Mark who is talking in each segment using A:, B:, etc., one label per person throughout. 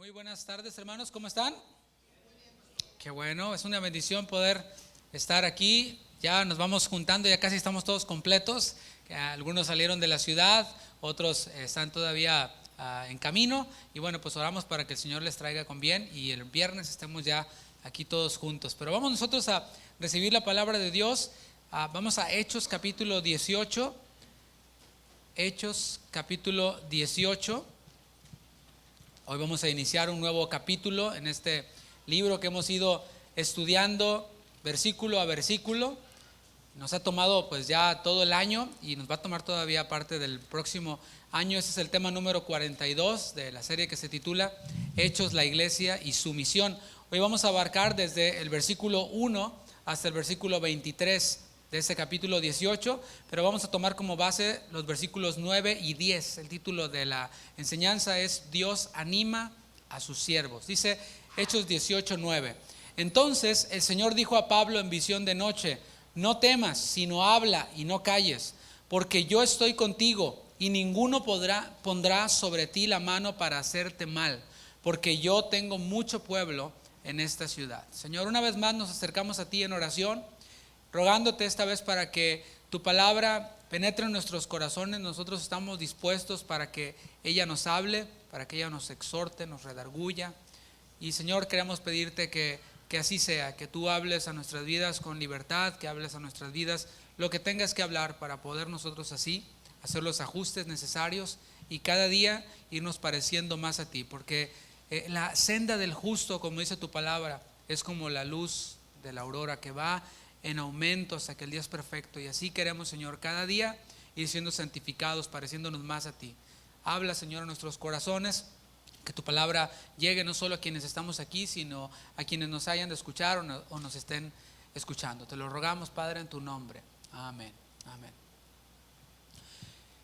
A: Muy buenas tardes, hermanos, ¿cómo están? Qué bueno, es una bendición poder estar aquí. Ya nos vamos juntando, ya casi estamos todos completos. Algunos salieron de la ciudad, otros están todavía en camino. Y bueno, pues oramos para que el Señor les traiga con bien y el viernes estemos ya aquí todos juntos. Pero vamos nosotros a recibir la palabra de Dios. Vamos a Hechos capítulo 18. Hechos capítulo 18. Hoy vamos a iniciar un nuevo capítulo en este libro que hemos ido estudiando versículo a versículo. Nos ha tomado pues ya todo el año y nos va a tomar todavía parte del próximo año. Este es el tema número 42 de la serie que se titula Hechos, la Iglesia y su misión. Hoy vamos a abarcar desde el versículo 1 hasta el versículo 23 de este capítulo 18, pero vamos a tomar como base los versículos 9 y 10. El título de la enseñanza es Dios anima a sus siervos. Dice Hechos 18:9. Entonces el Señor dijo a Pablo en visión de noche: no temas, sino habla y no calles, porque yo estoy contigo y ninguno pondrá sobre ti la mano para hacerte mal, porque yo tengo mucho pueblo en esta ciudad. Señor, una vez más nos acercamos a ti en oración, rogándote esta vez para que tu palabra penetre en nuestros corazones. Nosotros estamos dispuestos para que ella nos hable, para que ella nos exhorte, nos redarguya. Y Señor, queremos pedirte que así sea, que tú hables a nuestras vidas con libertad, que hables a nuestras vidas lo que tengas que hablar para poder nosotros así hacer los ajustes necesarios y cada día irnos pareciendo más a ti. Porque la senda del justo, como dice tu palabra, es como la luz de la aurora que va en aumento hasta que el día es perfecto. Y así queremos, Señor, cada día ir siendo santificados, pareciéndonos más a ti. Habla, Señor, a nuestros corazones, que tu palabra llegue no solo a quienes estamos aquí, sino a quienes nos hayan de escuchar o nos estén escuchando. Te lo rogamos, Padre, en tu nombre. Amén. Amén.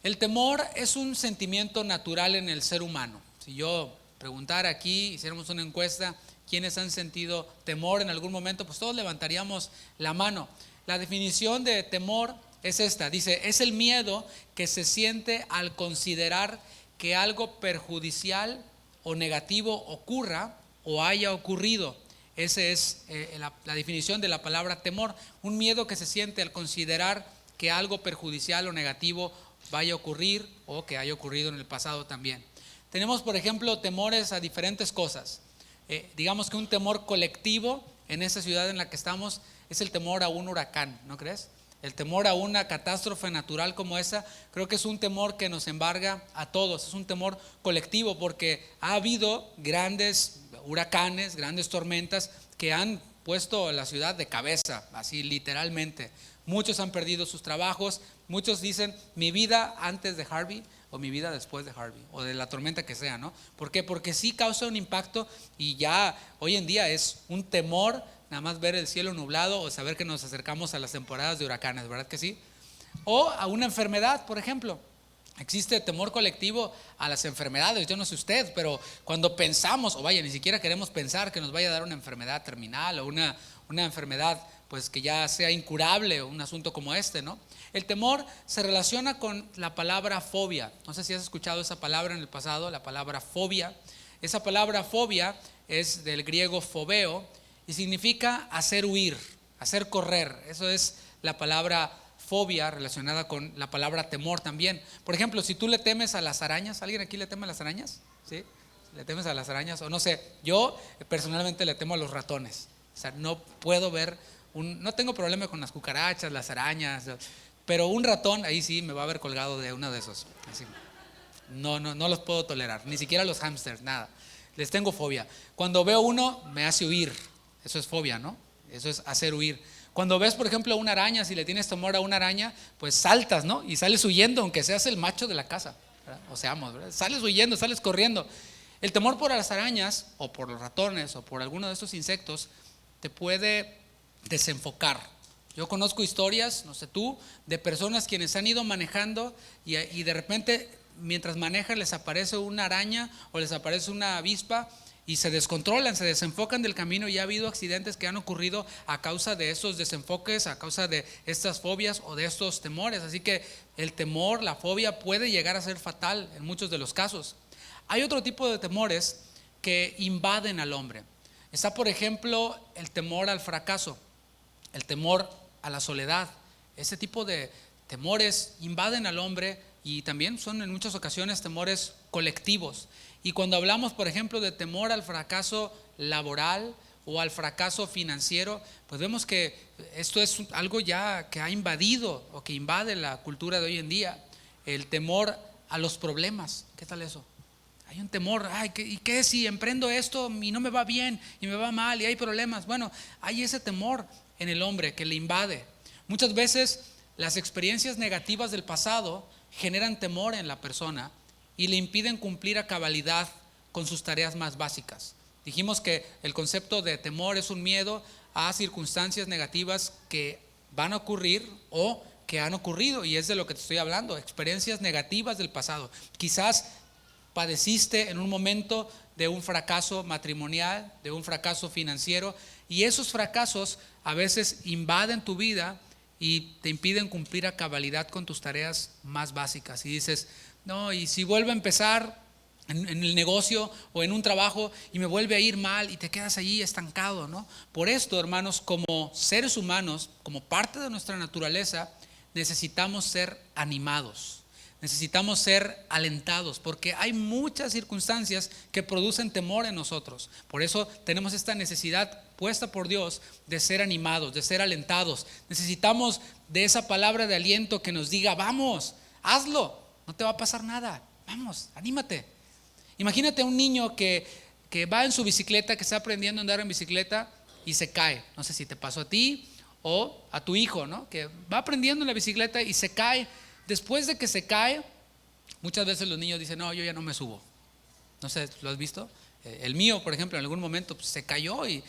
A: El temor es un sentimiento natural en el ser humano. Si yo preguntara aquí, hiciéramos una encuesta, ¿quiénes han sentido temor en algún momento? Pues todos levantaríamos la mano. La definición de temor es esta. Dice, es el miedo que se siente al considerar que algo perjudicial o negativo ocurra o haya ocurrido. Esa es la definición de la palabra temor. Un miedo que se siente al considerar que algo perjudicial o negativo vaya a ocurrir o que haya ocurrido en el pasado también. Tenemos, por ejemplo, temores a diferentes cosas. Digamos que un temor colectivo en esta ciudad en la que estamos es el temor a un huracán, ¿no crees? El temor a una catástrofe natural como esa, creo que es un temor que nos embarga a todos. Es un temor colectivo porque ha habido grandes huracanes, grandes tormentas que han puesto a la ciudad de cabeza, así literalmente. Muchos han perdido sus trabajos, muchos dicen mi vida antes de Harvey o mi vida después de Harvey o de la tormenta que sea, ¿no? ¿Por qué? Porque sí causa un impacto y ya hoy en día es un temor nada más ver el cielo nublado o saber que nos acercamos a las temporadas de huracanes, ¿verdad que sí? O a una enfermedad, por ejemplo. Existe temor colectivo a las enfermedades. Yo no sé usted, pero cuando pensamos, o vaya, ni siquiera queremos pensar que nos vaya a dar una enfermedad terminal o una enfermedad pues que ya sea incurable o un asunto como este, ¿no? El temor se relaciona con la palabra fobia. No sé si has escuchado esa palabra en el pasado, la palabra fobia. Esa palabra fobia es del griego phobeo y significa hacer huir, hacer correr. Eso es la palabra fobia relacionada con la palabra temor también. Por ejemplo, si tú le temes a las arañas, ¿alguien aquí le teme a las arañas? ¿Sí? ¿Le temes a las arañas? O no sé, yo personalmente le temo a los ratones. O sea, no puedo ver, no tengo problema con las cucarachas, las arañas, pero un ratón, ahí sí me va a haber colgado de uno de esos. Así. No los puedo tolerar, ni siquiera los hámsters, nada. Les tengo fobia. Cuando veo uno, me hace huir. Eso es fobia, ¿no? Eso es hacer huir. Cuando ves, por ejemplo, una araña, si le tienes temor a una araña, pues saltas, ¿no? Y sales huyendo, aunque seas el macho de la casa, ¿verdad? O seamos, ¿verdad? Sales huyendo, sales corriendo. El temor por las arañas, o por los ratones, o por alguno de estos insectos, te puede desenfocar. Yo conozco historias, no sé tú, de personas quienes han ido manejando y de repente, mientras manejan, les aparece una araña o les aparece una avispa y se descontrolan, se desenfocan del camino. Y ha habido accidentes que han ocurrido a causa de estos desenfoques, a causa de estas fobias o de estos temores. Así que el temor, la fobia puede llegar a ser fatal en muchos de los casos. Hay otro tipo de temores que invaden al hombre. Está, por ejemplo, el temor al fracaso, el temor a la soledad. Ese tipo de temores invaden al hombre y también son en muchas ocasiones temores colectivos. Y cuando hablamos, por ejemplo, de temor al fracaso laboral o al fracaso financiero, pues vemos que esto es algo ya que ha invadido o que invade la cultura de hoy en día. El temor a los problemas. ¿Qué tal eso? Hay un temor, ¿y qué si emprendo esto y no me va bien y me va mal y hay problemas? Bueno, hay ese temor en el hombre que le invade. Muchas veces las experiencias negativas del pasado generan temor en la persona y le impiden cumplir a cabalidad con sus tareas más básicas. Dijimos que el concepto de temor es un miedo a circunstancias negativas que van a ocurrir o que han ocurrido, y es de lo que te estoy hablando, experiencias negativas del pasado. Quizás padeciste en un momento de un fracaso matrimonial, de un fracaso financiero, y esos fracasos a veces invaden tu vida y te impiden cumplir a cabalidad con tus tareas más básicas. Y dices, no, y si vuelvo a empezar en el negocio o en un trabajo y me vuelve a ir mal, y te quedas allí estancado, ¿no? Por esto, hermanos, como seres humanos, como parte de nuestra naturaleza, necesitamos ser animados, necesitamos ser alentados, porque hay muchas circunstancias que producen temor en nosotros. Por eso tenemos esta necesidad puesta por Dios de ser animados, de ser alentados. Necesitamos de esa palabra de aliento que nos diga, vamos, hazlo, no te va a pasar nada, vamos, anímate. Imagínate a un niño que va en su bicicleta, que está aprendiendo a andar en bicicleta y se cae. No sé si te pasó a ti o a tu hijo, ¿no? Que va aprendiendo en la bicicleta y se cae. Después de que se cae, muchas veces los niños dicen, no, yo ya no me subo. No sé, ¿lo has visto? El mío, por ejemplo, en algún momento pues, se cayó y,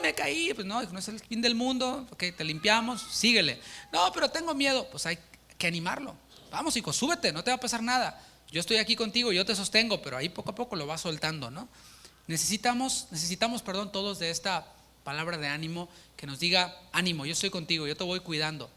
A: me caí. Pues no es el fin del mundo, ok, te limpiamos, síguele. No, pero tengo miedo. Pues hay que animarlo. Vamos, hijo, súbete, no te va a pasar nada. Yo estoy aquí contigo, yo te sostengo, pero ahí poco a poco lo vas soltando, ¿no? Necesitamos, todos de esta palabra de ánimo que nos diga, ánimo, yo estoy contigo, yo te voy cuidando.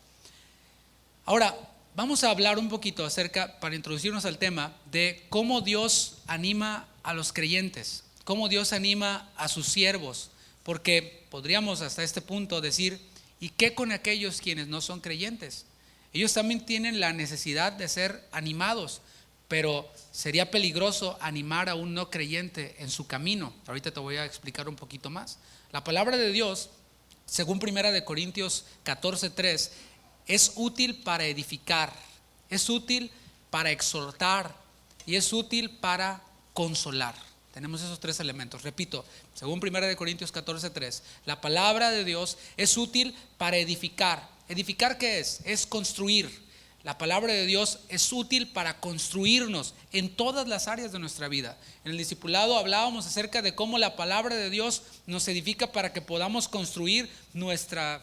A: Ahora, vamos a hablar un poquito acerca, para introducirnos al tema, de cómo Dios anima a los creyentes, cómo Dios anima a sus siervos, porque podríamos hasta este punto decir, ¿y qué con aquellos quienes no son creyentes? Ellos también tienen la necesidad de ser animados, pero sería peligroso animar a un no creyente en su camino. Ahorita te voy a explicar un poquito más. La palabra de Dios, según 1 Corintios 14:3, es útil para edificar, es útil para exhortar y es útil para consolar. Tenemos esos tres elementos. Repito, según 1 Corintios 14:3, la palabra de Dios es útil para edificar. ¿Edificar qué es? Es construir. La palabra de Dios es útil para construirnos en todas las áreas de nuestra vida. En el discipulado hablábamos acerca de cómo la palabra de Dios nos edifica para que podamos construir nuestras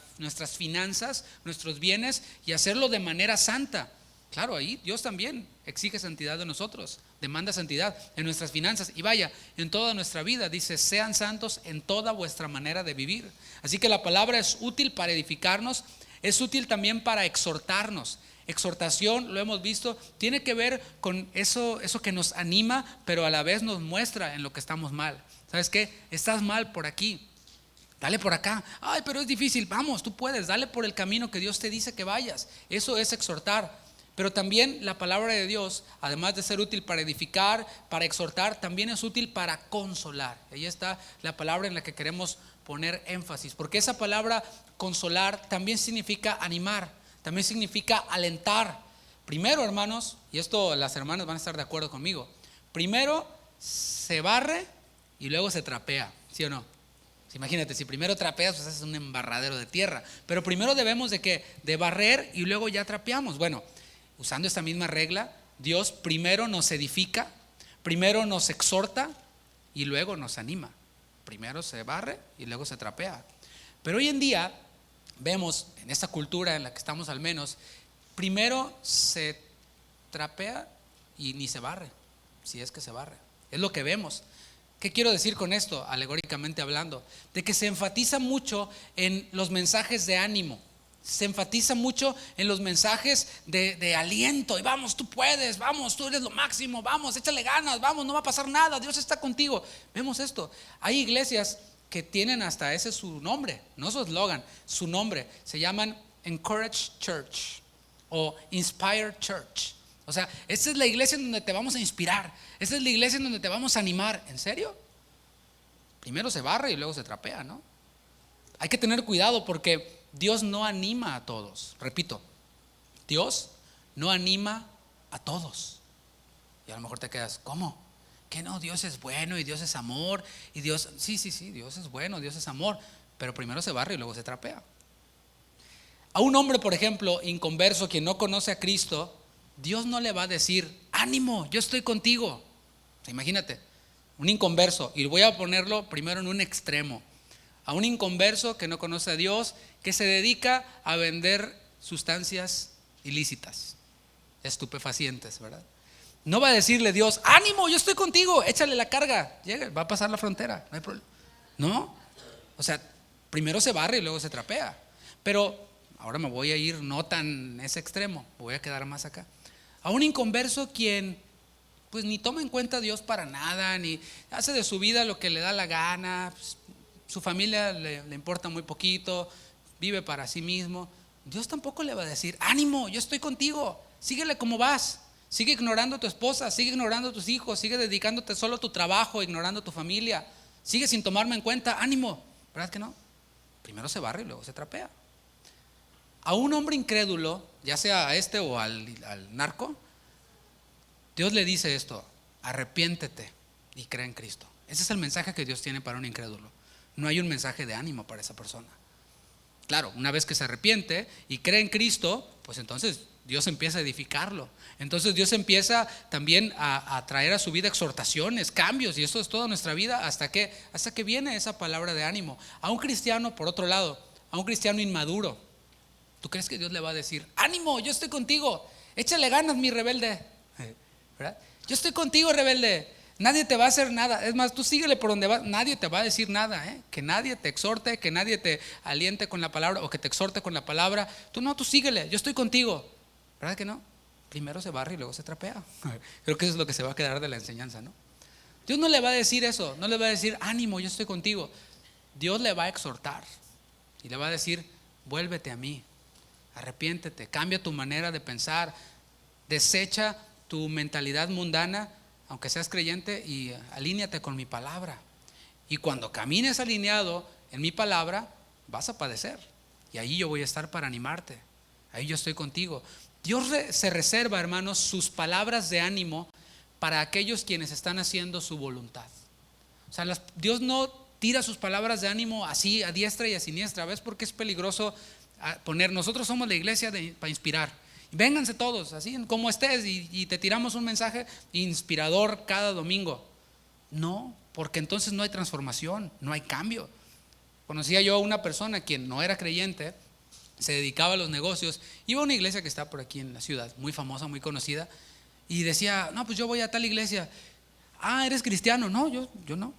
A: finanzas, nuestros bienes y hacerlo de manera santa. Claro, ahí Dios también exige santidad de nosotros, demanda santidad en nuestras finanzas y vaya, en toda nuestra vida. Dice, sean santos en toda vuestra manera de vivir. Así que la palabra es útil para edificarnos, es útil también para exhortarnos. Exhortación, lo hemos visto, tiene que ver con eso que nos anima, pero a la vez nos muestra en lo que estamos mal. ¿Sabes qué? Estás mal por aquí, dale por acá. Ay, pero es difícil. Vamos, tú puedes, dale por el camino que Dios te dice que vayas. Eso es exhortar. Pero también la palabra de Dios, además de ser útil para edificar, para exhortar, también es útil para consolar. Ahí está la palabra en la que queremos poner énfasis, porque esa palabra consolar también significa animar, también significa alentar. Primero, hermanos, y esto las hermanas van a estar de acuerdo conmigo, primero se barre y luego se trapea, ¿sí o no? Imagínate, si primero trapeas, pues haces un embarradero de tierra, pero primero debemos de barrer y luego ya trapeamos. Bueno, usando esta misma regla, Dios primero nos edifica, primero nos exhorta y luego nos anima. Primero se barre y luego se trapea. Pero hoy en día vemos, en esta cultura en la que estamos al menos, primero se trapea y ni se barre, si es que se barre. Es lo que vemos. ¿Qué quiero decir con esto, alegóricamente hablando? De que se enfatiza mucho en los mensajes de ánimo. se enfatiza mucho en los mensajes de aliento. Y vamos, tú puedes, vamos, tú eres lo máximo, vamos, échale ganas, vamos, no va a pasar nada, Dios está contigo. Vemos esto. Hay iglesias que tienen hasta ese su nombre, no su eslogan, su nombre. Se llaman Encourage Church o Inspire Church. O sea, esta es la iglesia en donde te vamos a inspirar. Esta es la iglesia en donde te vamos a animar. ¿En serio? Primero se barre y luego se trapea, ¿no? Hay que tener cuidado porque Dios no anima a todos. Repito, Dios no anima a todos. Y a lo mejor te quedas, ¿cómo? Que no, Dios es bueno y Dios es amor. Y Dios, sí, Dios es bueno, Dios es amor. Pero primero se barre y luego se trapea. A un hombre, por ejemplo, inconverso, quien no conoce a Cristo, Dios no le va a decir, ánimo, yo estoy contigo. O sea, imagínate, un inconverso, y voy a ponerlo primero en un extremo. A un inconverso que no conoce a Dios, que se dedica a vender sustancias ilícitas, estupefacientes, ¿verdad? No va a decirle Dios, ánimo, yo estoy contigo, échale la carga, llega, va a pasar la frontera, no hay problema. No, o sea, primero se barre y luego se trapea. Pero ahora me voy a ir no tan ese extremo, me voy a quedar más acá. A un inconverso quien pues ni toma en cuenta a Dios para nada, ni hace de su vida lo que le da la gana, pues, su familia le importa muy poquito, vive para sí mismo. Dios tampoco le va a decir, ánimo, yo estoy contigo, síguele como vas, sigue ignorando a tu esposa, sigue ignorando a tus hijos, sigue dedicándote solo a tu trabajo, ignorando a tu familia, sigue sin tomarme en cuenta, ánimo, ¿verdad que no? Primero se barre y luego se trapea. A un hombre incrédulo, ya sea a este o al narco, Dios le dice esto, arrepiéntete y cree en Cristo. Ese es el mensaje que Dios tiene para un incrédulo. No hay un mensaje de ánimo para esa persona. Claro, una vez que se arrepiente y cree en Cristo, pues entonces Dios empieza a edificarlo. Entonces Dios empieza también a traer a su vida exhortaciones, cambios, y esto es toda nuestra vida hasta que viene esa palabra de ánimo. A un cristiano, por otro lado, a un cristiano inmaduro, ¿tú crees que Dios le va a decir, ánimo, yo estoy contigo, échale ganas, mi rebelde? ¿Verdad? Yo estoy contigo, rebelde. Nadie te va a hacer nada. Es más, tú síguele por donde vas. Nadie te va a decir nada, ¿eh? Que nadie te exhorte, que nadie te aliente con la palabra o que te exhorte con la palabra. Tú síguele, yo estoy contigo. ¿Verdad que no? Primero se barre y luego se trapea. Creo que eso es lo que se va a quedar de la enseñanza, ¿no? Dios no le va a decir eso, no le va a decir, ánimo, yo estoy contigo. Dios le va a exhortar y le va a decir, vuélvete a mí, arrepiéntete, cambia tu manera de pensar, desecha tu mentalidad mundana, aunque seas creyente, y alíñate con mi palabra. Y cuando camines alineado en mi palabra, vas a padecer. Y ahí yo voy a estar para animarte. Ahí yo estoy contigo. Dios se reserva, hermanos, sus palabras de ánimo para aquellos quienes están haciendo su voluntad. O sea, Dios no tira sus palabras de ánimo así a diestra y a siniestra. ¿Ves por qué es peligroso poner? Nosotros somos la iglesia para inspirar. Vénganse todos, así como estés, y te tiramos un mensaje inspirador cada domingo. No, porque entonces no hay transformación, no hay cambio. Conocía yo a una persona quien no era creyente, se dedicaba a los negocios, iba a una iglesia que está por aquí en la ciudad, muy famosa, muy conocida, y decía, no, pues yo voy a tal iglesia. Ah, ¿eres cristiano? No, yo no.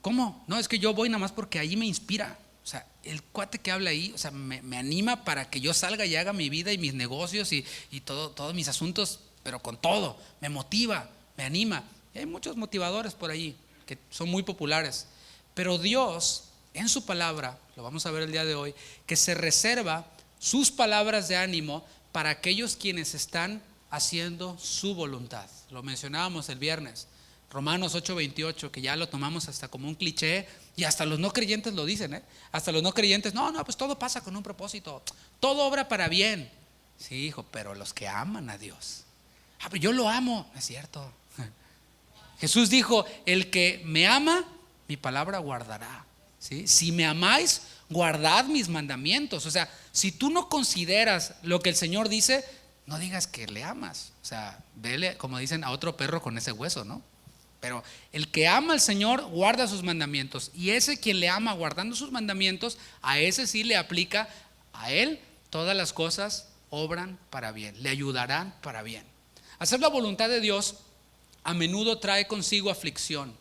A: ¿Cómo? No, es que yo voy nada más porque ahí me inspira. O sea, el cuate que habla ahí, o sea, me anima para que yo salga y haga mi vida y mis negocios y todos mis asuntos, pero con todo, me motiva, me anima. Y hay muchos motivadores por ahí que son muy populares, pero Dios en su palabra, lo vamos a ver el día de hoy, que se reserva sus palabras de ánimo para aquellos quienes están haciendo su voluntad. Lo mencionábamos el viernes, Romanos 8:28, que ya lo tomamos hasta como un cliché, y hasta los no creyentes lo dicen, hasta los no creyentes, no, pues todo pasa con un propósito, todo obra para bien. Sí, hijo, pero los que aman a Dios, pero yo lo amo, no es cierto. Jesús dijo, el que me ama, mi palabra guardará. ¿Sí? Si me amáis, guardad mis mandamientos. O sea, si tú no consideras lo que el Señor dice, no digas que le amas. O sea, vele, como dicen, a otro perro con ese hueso, ¿no? Pero el que ama al Señor guarda sus mandamientos, y ese quien le ama guardando sus mandamientos, a ese sí le aplica, a él todas las cosas obran para bien, le ayudarán para bien. Hacer la voluntad de Dios a menudo trae consigo aflicción,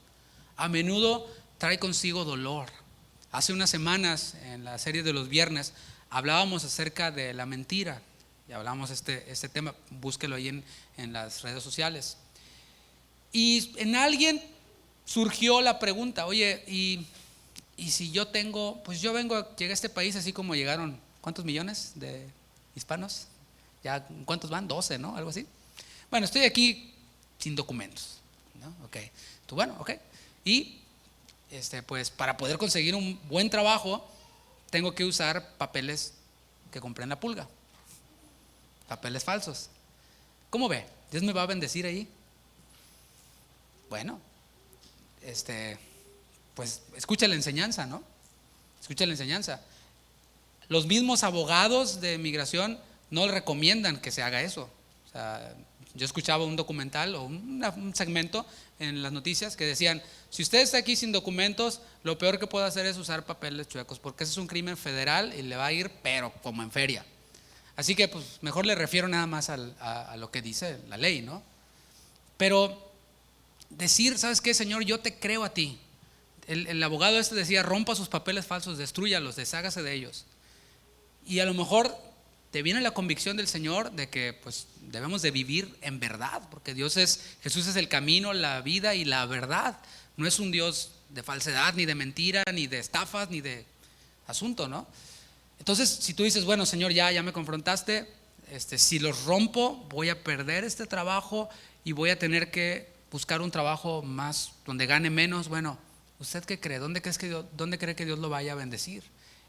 A: a menudo trae consigo dolor. Hace unas semanas, en la serie de los viernes, hablábamos acerca de la mentira. Y hablábamos este tema, búsquelo ahí en las redes sociales. Y en alguien surgió la pregunta, oye, y si yo tengo, pues yo llegué a este país así como llegaron, ¿cuántos millones de hispanos? Ya, ¿cuántos van? 12, ¿no? Algo así. Bueno, estoy aquí sin documentos, ¿no? Ok, tú, bueno, ok. Y pues para poder conseguir un buen trabajo, tengo que usar papeles que compré en la pulga, papeles falsos. ¿Cómo ve? ¿Dios me va a bendecir ahí? Bueno, pues escucha la enseñanza, ¿no? Escucha la enseñanza. Los mismos abogados de migración no recomiendan que se haga eso. O sea, yo escuchaba un documental o un segmento en las noticias que decían, si usted está aquí sin documentos, lo peor que puede hacer es usar papeles chuecos, porque ese es un crimen federal y le va a ir, pero como en feria. Así que pues mejor le refiero nada más a lo que dice la ley, ¿no? Pero decir, ¿sabes qué, Señor? Yo te creo a ti. El abogado decía, rompa sus papeles falsos, destrúyalos, deshágase de ellos. Y a lo mejor te viene la convicción del Señor de que pues debemos de vivir en verdad, porque Jesús es el camino, la vida y la verdad. No es un Dios de falsedad, ni de mentira, ni de estafas, ni de asunto, ¿no? Entonces, si tú dices, bueno, Señor, ya me confrontaste, si los rompo, voy a perder este trabajo y voy a tener que buscar un trabajo más donde gane menos. Bueno, ¿usted qué cree? ¿Dónde cree que Dios lo vaya a bendecir?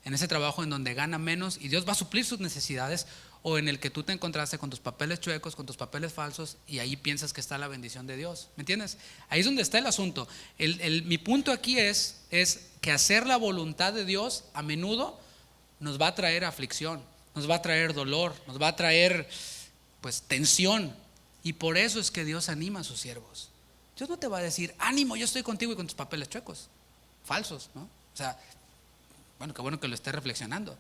A: ¿En ese trabajo en donde gana menos y Dios va a suplir sus necesidades, o en el que tú te encontraste con tus papeles chuecos, con tus papeles falsos, y ahí piensas que está la bendición de Dios? ¿Me entiendes? Ahí es donde está el asunto. Mi punto aquí es que hacer la voluntad de Dios a menudo nos va a traer aflicción, nos va a traer dolor, nos va a traer pues tensión, y por eso es que Dios anima a sus siervos. Dios no te va a decir, ánimo, yo estoy contigo, y con tus papeles chuecos, falsos, ¿no? O sea, bueno, qué bueno que lo esté reflexionando.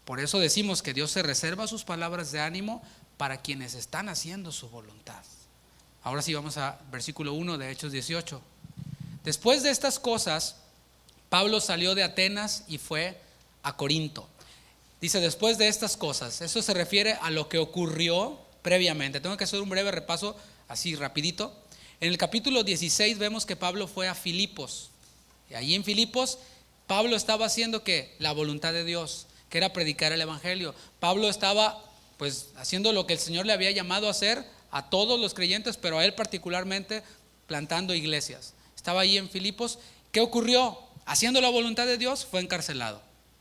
A: Por eso decimos que Dios se reserva sus palabras de ánimo para quienes están haciendo su voluntad. Ahora sí vamos a versículo 1 de Hechos 18. Después de estas cosas, Pablo salió de Atenas y fue a Corinto. Dice, después de estas cosas, eso se refiere a lo que ocurrió previamente. Tengo que hacer un breve repaso así rapidito. En el capítulo 16 vemos que Pablo fue a Filipos, y allí en Filipos Pablo estaba haciendo ¿qué? La voluntad de Dios, que era predicar el evangelio. Pablo estaba pues haciendo lo que el Señor le había llamado a hacer a todos los creyentes, pero a él particularmente plantando iglesias. Estaba allí en Filipos. ¿Qué ocurrió? Haciendo la voluntad de Dios, fue encarcelado.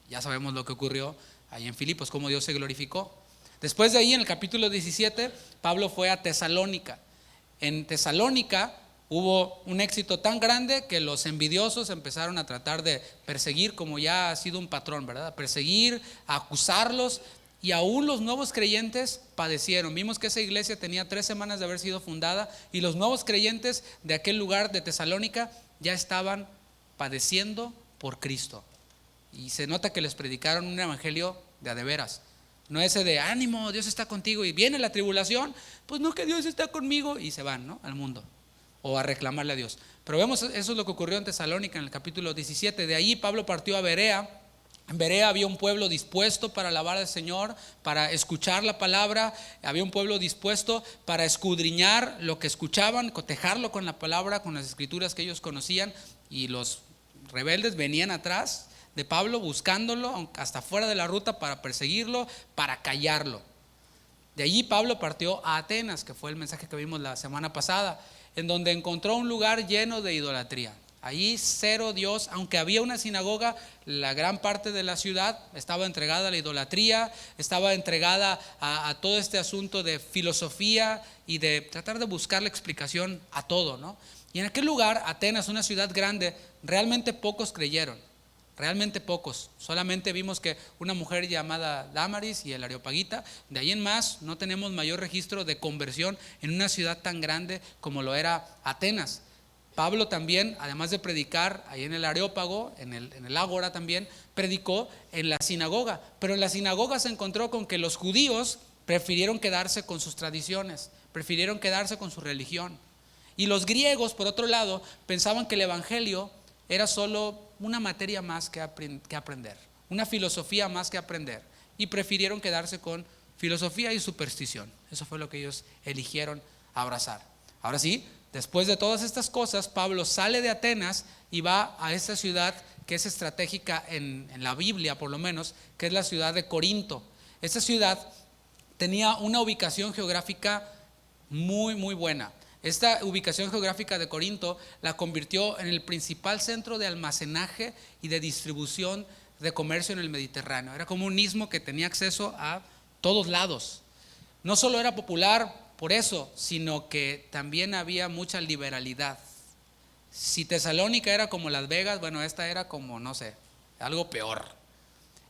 A: Ya sabemos lo que ocurrió ahí en Filipos, cómo Dios se glorificó. Después de ahí, en el capítulo 17, Pablo fue a Tesalónica. En Tesalónica hubo un éxito tan grande que los envidiosos empezaron a tratar de perseguir, como ya ha sido un patrón, ¿verdad? A perseguir, a acusarlos, y aún los nuevos creyentes padecieron. Vimos que esa iglesia tenía 3 semanas de haber sido fundada, y los nuevos creyentes de aquel lugar de Tesalónica ya estaban padeciendo por Cristo. Y se nota que les predicaron un evangelio de veras. No ese de ánimo, Dios está contigo, y viene la tribulación, pues no, que Dios está conmigo, y se van, ¿no? Al mundo, o a reclamarle a Dios. Pero vemos, eso es lo que ocurrió en Tesalónica en el capítulo 17. De ahí Pablo partió a Berea. En Berea había un pueblo dispuesto para alabar al Señor, para escuchar la palabra. Había un pueblo dispuesto para escudriñar lo que escuchaban, cotejarlo con la palabra, con las escrituras que ellos conocían. Y los rebeldes venían atrás de Pablo buscándolo hasta fuera de la ruta para perseguirlo, para callarlo. De allí Pablo partió a Atenas, que fue el mensaje que vimos la semana pasada, en donde encontró un lugar lleno de idolatría. Allí cero Dios, aunque había una sinagoga, la gran parte de la ciudad estaba entregada a la idolatría, estaba entregada a todo este asunto de filosofía y de tratar de buscar la explicación a todo, ¿no? Y en aquel lugar, Atenas, una ciudad grande, realmente pocos creyeron. Realmente pocos. Solamente vimos que una mujer llamada Damaris y el Areopagita. De ahí en más no tenemos mayor registro de conversión en una ciudad tan grande como lo era Atenas. Pablo también, además de predicar ahí en el Areópago, en el Ágora también, predicó en la sinagoga. Pero en la sinagoga se encontró con que los judíos prefirieron quedarse con sus tradiciones, prefirieron quedarse con su religión. Y los griegos, por otro lado, pensaban que el evangelio era solo una materia más que aprender, una filosofía más que aprender, y prefirieron quedarse con filosofía y superstición. Eso fue lo que ellos eligieron abrazar. Ahora sí, después de todas estas cosas, Pablo sale de Atenas y va a esta ciudad que es estratégica en la Biblia, por lo menos, que es la ciudad de Corinto. Esta ciudad tenía una ubicación geográfica muy, muy buena. Esta ubicación geográfica de Corinto la convirtió en el principal centro de almacenaje y de distribución de comercio en el Mediterráneo. Era como un istmo que tenía acceso a todos lados. No solo era popular por eso, sino que también había mucha liberalidad. Si Tesalónica era como Las Vegas, bueno, esta era como, no sé, algo peor.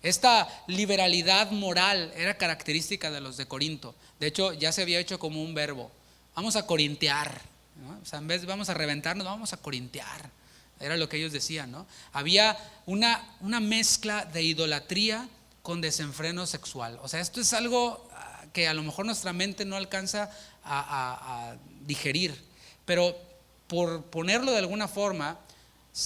A: Esta liberalidad moral era característica de los de Corinto. De hecho, ya se había hecho como un verbo. Vamos a corintear, ¿no? O sea, en vez de vamos a reventarnos, vamos a corintear. Era lo que ellos decían, ¿no? Había una mezcla de idolatría con desenfreno sexual. O sea, esto es algo que a lo mejor nuestra mente no alcanza a digerir. Pero por ponerlo de alguna forma,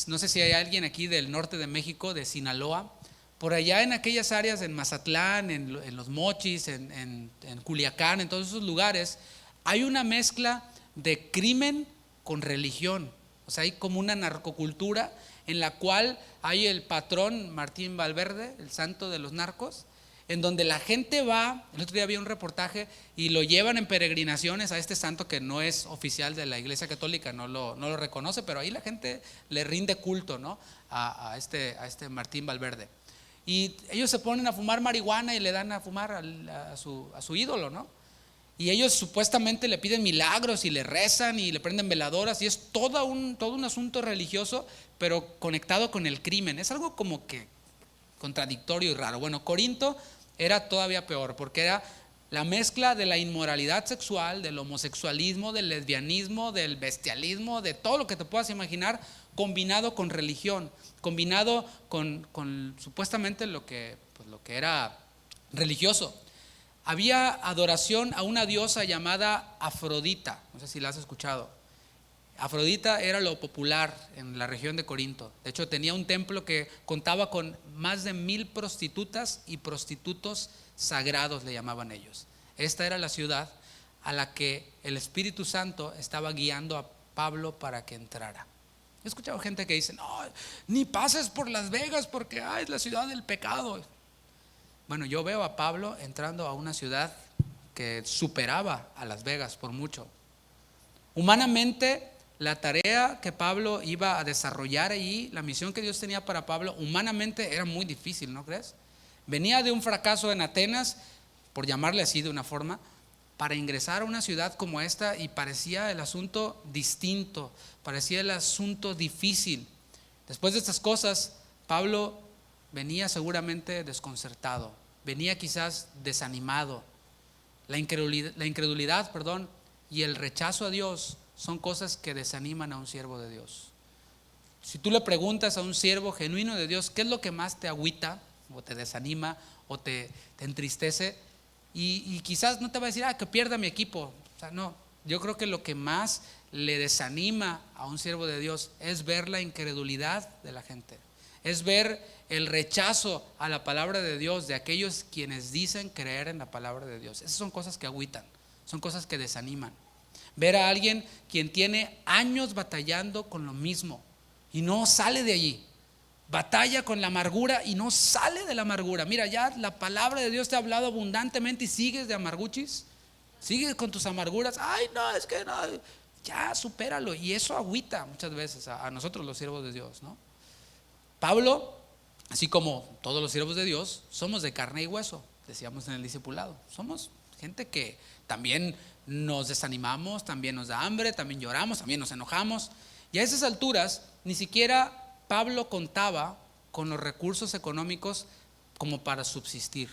A: no sé si hay alguien aquí del norte de México, de Sinaloa, por allá en aquellas áreas, en Mazatlán, en Los Mochis, en Culiacán, en todos esos lugares, hay una mezcla de crimen con religión. O sea, hay como una narcocultura en la cual hay el patrón Martín Valverde, el santo de los narcos, en donde la gente va. El otro día había un reportaje y lo llevan en peregrinaciones a este santo que no es oficial de la Iglesia Católica, no lo reconoce, pero ahí la gente le rinde culto, ¿no? a este Martín Valverde. Y ellos se ponen a fumar marihuana y le dan a fumar a su ídolo, ¿no? Y ellos supuestamente le piden milagros y le rezan y le prenden veladoras, y es todo un asunto religioso, pero conectado con el crimen. Es algo como que contradictorio y raro. Bueno, Corinto era todavía peor, porque era la mezcla de la inmoralidad sexual, del homosexualismo, del lesbianismo, del bestialismo, de todo lo que te puedas imaginar, combinado con religión, combinado con supuestamente lo que era religioso. Había adoración a una diosa llamada Afrodita. No sé si la has escuchado. Afrodita era lo popular en la región de Corinto. De hecho, tenía un templo que contaba con más de 1000 prostitutas y prostitutos sagrados, le llamaban ellos. Esta era la ciudad a la que el Espíritu Santo estaba guiando a Pablo para que entrara. He escuchado gente que dice: no, ni pases por Las Vegas porque es la ciudad del pecado. Bueno, yo veo a Pablo entrando a una ciudad que superaba a Las Vegas por mucho. Humanamente, la tarea que Pablo iba a desarrollar allí, la misión que Dios tenía para Pablo, humanamente era muy difícil, ¿no crees? Venía de un fracaso en Atenas, por llamarle así de una forma, para ingresar a una ciudad como esta, y parecía el asunto distinto, parecía el asunto difícil. Después de estas cosas, Pablo venía seguramente desconcertado, venía quizás desanimado. La incredulidad, y el rechazo a Dios son cosas que desaniman a un siervo de Dios. Si tú le preguntas a un siervo genuino de Dios, ¿qué es lo que más te agüita o te desanima o te entristece? Y quizás no te va a decir, que pierda mi equipo. O sea, no, yo creo que lo que más le desanima a un siervo de Dios es ver la incredulidad de la gente, es ver el rechazo a la palabra de Dios de aquellos quienes dicen creer en la palabra de Dios. Esas son cosas que agüitan, son cosas que desaniman. Ver a alguien quien tiene años batallando con lo mismo y no sale de allí, batalla con la amargura y no sale de la amargura. Mira, ya la palabra de Dios te ha hablado abundantemente y sigues de amarguchis, sigues con tus amarguras. No, es que no, ya supéralo. Y eso agüita muchas veces a nosotros los siervos de Dios, ¿no? Pablo, así como todos los siervos de Dios, somos de carne y hueso, decíamos en el discipulado. Somos gente que también nos desanimamos, también nos da hambre, también lloramos, también nos enojamos. Y a esas alturas ni siquiera Pablo contaba con los recursos económicos como para subsistir.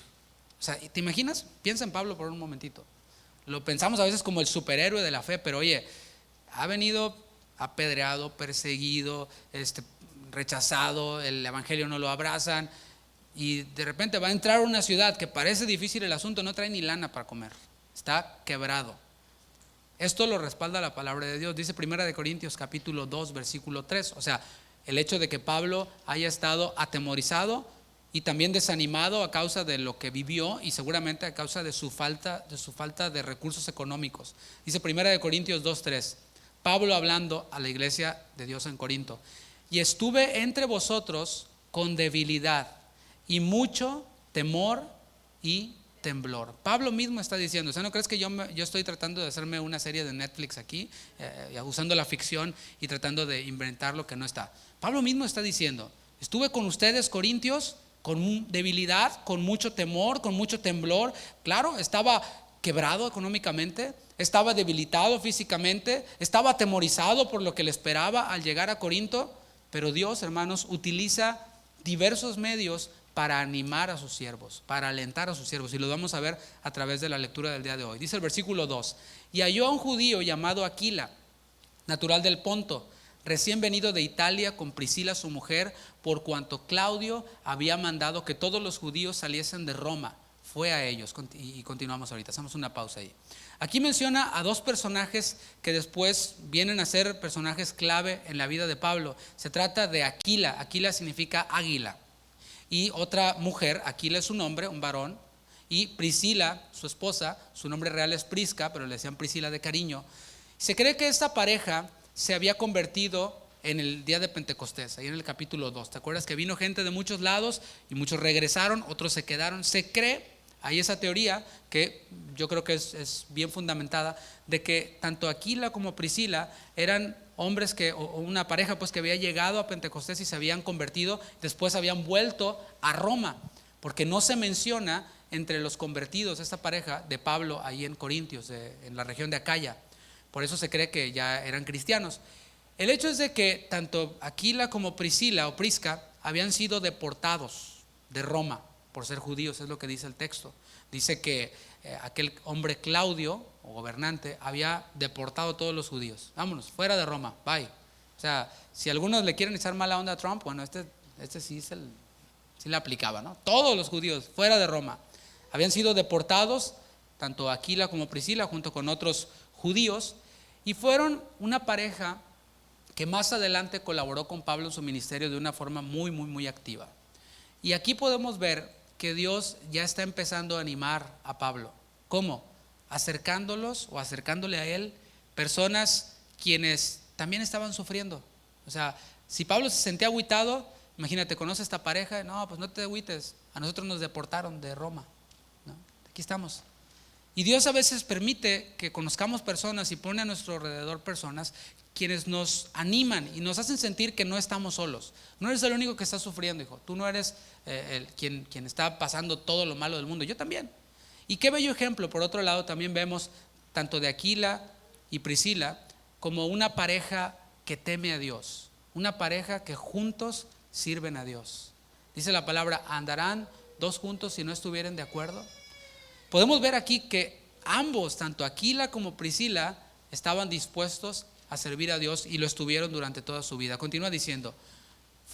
A: O sea, ¿te imaginas? Piensa en Pablo por un momentito. Lo pensamos a veces como el superhéroe de la fe, pero oye, ha venido apedreado, perseguido, rechazado, el evangelio no lo abrazan, y de repente va a entrar a una ciudad que parece difícil el asunto, no trae ni lana para comer, está quebrado. Esto lo respalda la palabra de Dios. Dice 1 Corintios capítulo 2 versículo 3. O sea, el hecho de que Pablo haya estado atemorizado y también desanimado a causa de lo que vivió y seguramente a causa de su falta de recursos económicos. Dice 1 Corintios 2:3, Pablo hablando a la iglesia de Dios en Corinto: y estuve entre vosotros con debilidad y mucho temor y temblor. Pablo mismo está diciendo, o sea, ¿no crees que yo estoy tratando de hacerme una serie de Netflix aquí, usando la ficción y tratando de inventar lo que no está? Pablo mismo está diciendo, estuve con ustedes, corintios, con debilidad, con mucho temor, con mucho temblor. Claro, estaba quebrado económicamente, estaba debilitado físicamente, estaba atemorizado por lo que le esperaba al llegar a Corinto, pero Dios, hermanos, utiliza diversos medios para animar a sus siervos, para alentar a sus siervos, y lo vamos a ver a través de la lectura del día de hoy. Dice el versículo 2, y halló a un judío llamado Aquila, natural del Ponto, recién venido de Italia, con Priscila su mujer, por cuanto Claudio había mandado que todos los judíos saliesen de Roma. Fue a ellos, y continuamos ahorita, hacemos una pausa ahí. Aquí menciona a dos personajes que después vienen a ser personajes clave en la vida de Pablo. Se trata de Aquila. Aquila significa águila, y otra mujer, Aquila es su nombre, un varón, y Priscila, su esposa, su nombre real es Prisca, pero le decían Priscila de cariño. Se cree que esta pareja se había convertido en el día de Pentecostés, ahí en el capítulo 2. ¿Te acuerdas que vino gente de muchos lados y muchos regresaron, otros se quedaron? Se cree, hay esa teoría que yo creo que es bien fundamentada, de que tanto Aquila como Priscila eran hombres o una pareja pues que había llegado a Pentecostés y se habían convertido, después habían vuelto a Roma, porque no se menciona entre los convertidos esta pareja de Pablo ahí en Corintios, en la región de Acaya. Por eso se cree que ya eran cristianos. El hecho es de que tanto Aquila como Priscila o Prisca habían sido deportados de Roma por ser judíos, es lo que dice el texto. Dice que aquel hombre Claudio, o gobernante, había deportado a todos los judíos. Vámonos, fuera de Roma, bye. O sea, si algunos le quieren echar mala onda a Trump, bueno, este sí le aplicaba, ¿no? Todos los judíos, fuera de Roma. Habían sido deportados, tanto Aquila como Priscila, junto con otros judíos, y fueron una pareja que más adelante colaboró con Pablo en su ministerio de una forma muy, muy, muy activa. Y aquí podemos ver que Dios ya está empezando a animar a Pablo. ¿Cómo? Acercándolos o acercándole a él personas quienes también estaban sufriendo. O sea, si Pablo se sentía agüitado, imagínate, conoce a esta pareja, no, pues no te agüites, a nosotros nos deportaron de Roma, ¿no? Aquí estamos. Y Dios a veces permite que conozcamos personas y pone a nuestro alrededor personas quienes nos animan y nos hacen sentir que no estamos solos. No eres el único que está sufriendo, hijo. Tú no eres quien está pasando todo lo malo del mundo. Yo también. Y qué bello ejemplo. Por otro lado, también vemos tanto de Aquila y Priscila como una pareja que teme a Dios. Una pareja que juntos sirven a Dios. Dice la palabra, ¿andarán dos juntos si no estuvieren de acuerdo? Podemos ver aquí que ambos, tanto Aquila como Priscila, estaban dispuestos a servir a Dios y lo estuvieron durante toda su vida. Continúa diciendo,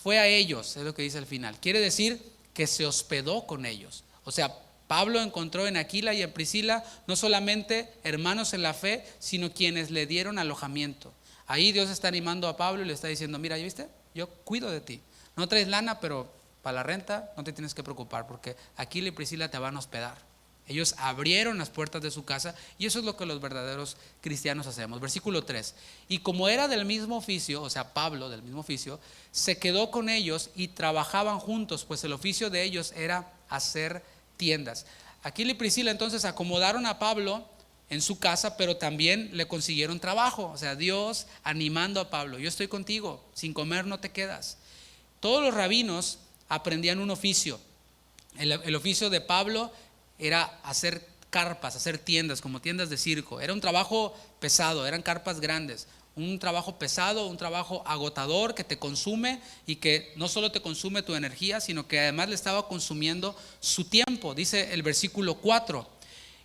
A: fue a ellos, es lo que dice al final. Quiere decir que se hospedó con ellos. O sea, Pablo encontró en Aquila y en Priscila no solamente hermanos en la fe, sino quienes le dieron alojamiento. Ahí Dios está animando a Pablo y le está diciendo, mira, ¿ya viste? Yo cuido de ti. No traes lana, pero para la renta no te tienes que preocupar, porque Aquila y Priscila te van a hospedar. Ellos abrieron las puertas de su casa y eso es lo que los verdaderos cristianos hacemos. Versículo 3. Y como era del mismo oficio, o sea, Pablo del mismo oficio, se quedó con ellos y trabajaban juntos, pues el oficio de ellos era hacer tiendas. Aquila y Priscila entonces acomodaron a Pablo en su casa, pero también le consiguieron trabajo. O sea, Dios animando a Pablo, yo estoy contigo, sin comer no te quedas. Todos los rabinos aprendían un oficio. El oficio de Pablo era hacer carpas, hacer tiendas, como tiendas de circo. Era un trabajo pesado, eran carpas grandes. Un trabajo pesado, un trabajo agotador que te consume y que no solo te consume tu energía, sino que además le estaba consumiendo su tiempo. Dice el versículo 4.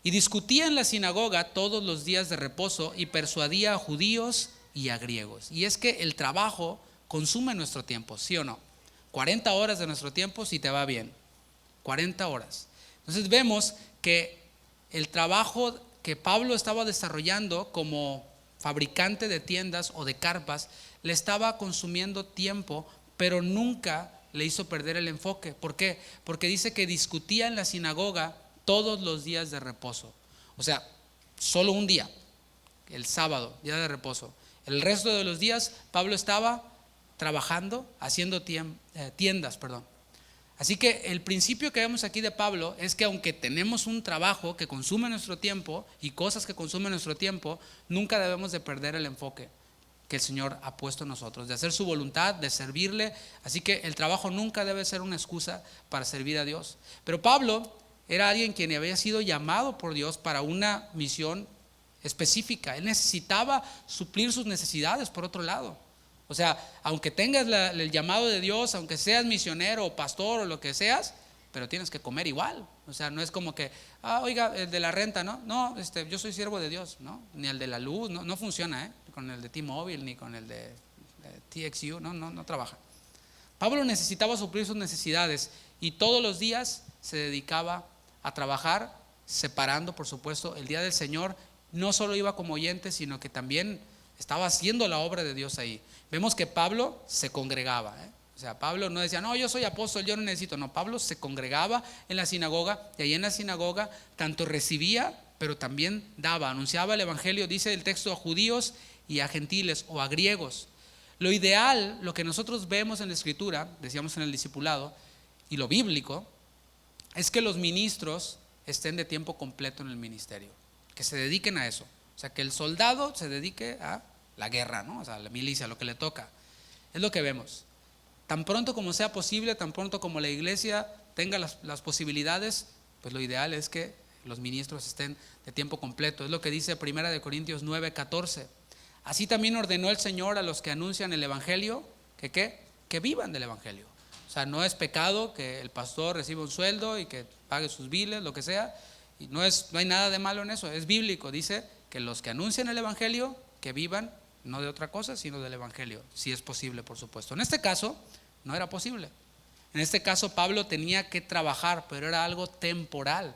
A: Y discutía en la sinagoga todos los días de reposo y persuadía a judíos y a griegos. Y es que el trabajo consume nuestro tiempo, ¿sí o no? 40 horas de nuestro tiempo si te va bien. 40 horas. Entonces vemos que el trabajo que Pablo estaba desarrollando como fabricante de tiendas o de carpas le estaba consumiendo tiempo, pero nunca le hizo perder el enfoque. ¿Por qué? Porque dice que discutía en la sinagoga todos los días de reposo. O sea, solo un día, el sábado, día de reposo. El resto de los días Pablo estaba trabajando, haciendo tiendas. Así que el principio que vemos aquí de Pablo es que aunque tenemos un trabajo que consume nuestro tiempo y cosas que consumen nuestro tiempo, nunca debemos de perder el enfoque que el Señor ha puesto en nosotros, de hacer su voluntad, de servirle. Así que el trabajo nunca debe ser una excusa para servir a Dios. Pero Pablo era alguien quien había sido llamado por Dios para una misión específica. Él necesitaba suplir sus necesidades por otro lado. O sea, aunque tengas el llamado de Dios, aunque seas misionero o pastor o lo que seas, pero tienes que comer igual. O sea, no es como que, oiga, el de la renta, ¿no? No, yo soy siervo de Dios, ¿no? Ni el de la luz, no funciona, con el de T-Mobile ni con el de TXU, no trabaja. Pablo necesitaba suplir sus necesidades y todos los días se dedicaba a trabajar, separando, por supuesto, el día del Señor. No solo iba como oyente, sino que también estaba haciendo la obra de Dios ahí. Vemos que Pablo se congregaba, O sea, Pablo no decía, no, yo soy apóstol, yo no necesito. No, Pablo se congregaba en la sinagoga y ahí en la sinagoga tanto recibía, pero también daba, anunciaba el evangelio, dice el texto, a judíos y a gentiles o a griegos. Lo ideal, lo que nosotros vemos en la escritura, decíamos en el discipulado, y lo bíblico, es que los ministros estén de tiempo completo en el ministerio, que se dediquen a eso. O sea, que el soldado se dedique a la guerra, ¿no? O sea, la milicia, lo que le toca. Es lo que vemos. Tan pronto como sea posible, tan pronto como la iglesia tenga las posibilidades, pues lo ideal es que los ministros estén de tiempo completo. Es lo que dice 1 Corintios 9:14. Así también ordenó el Señor a los que anuncian el evangelio, que vivan del evangelio. O sea, no es pecado que el pastor reciba un sueldo y que pague sus biles, lo que sea. Y no hay nada de malo en eso, es bíblico. Dice que los que anuncian el evangelio, que vivan no de otra cosa, sino del evangelio, si es posible, por supuesto. En este caso, no era posible. En este caso, Pablo tenía que trabajar, pero era algo temporal.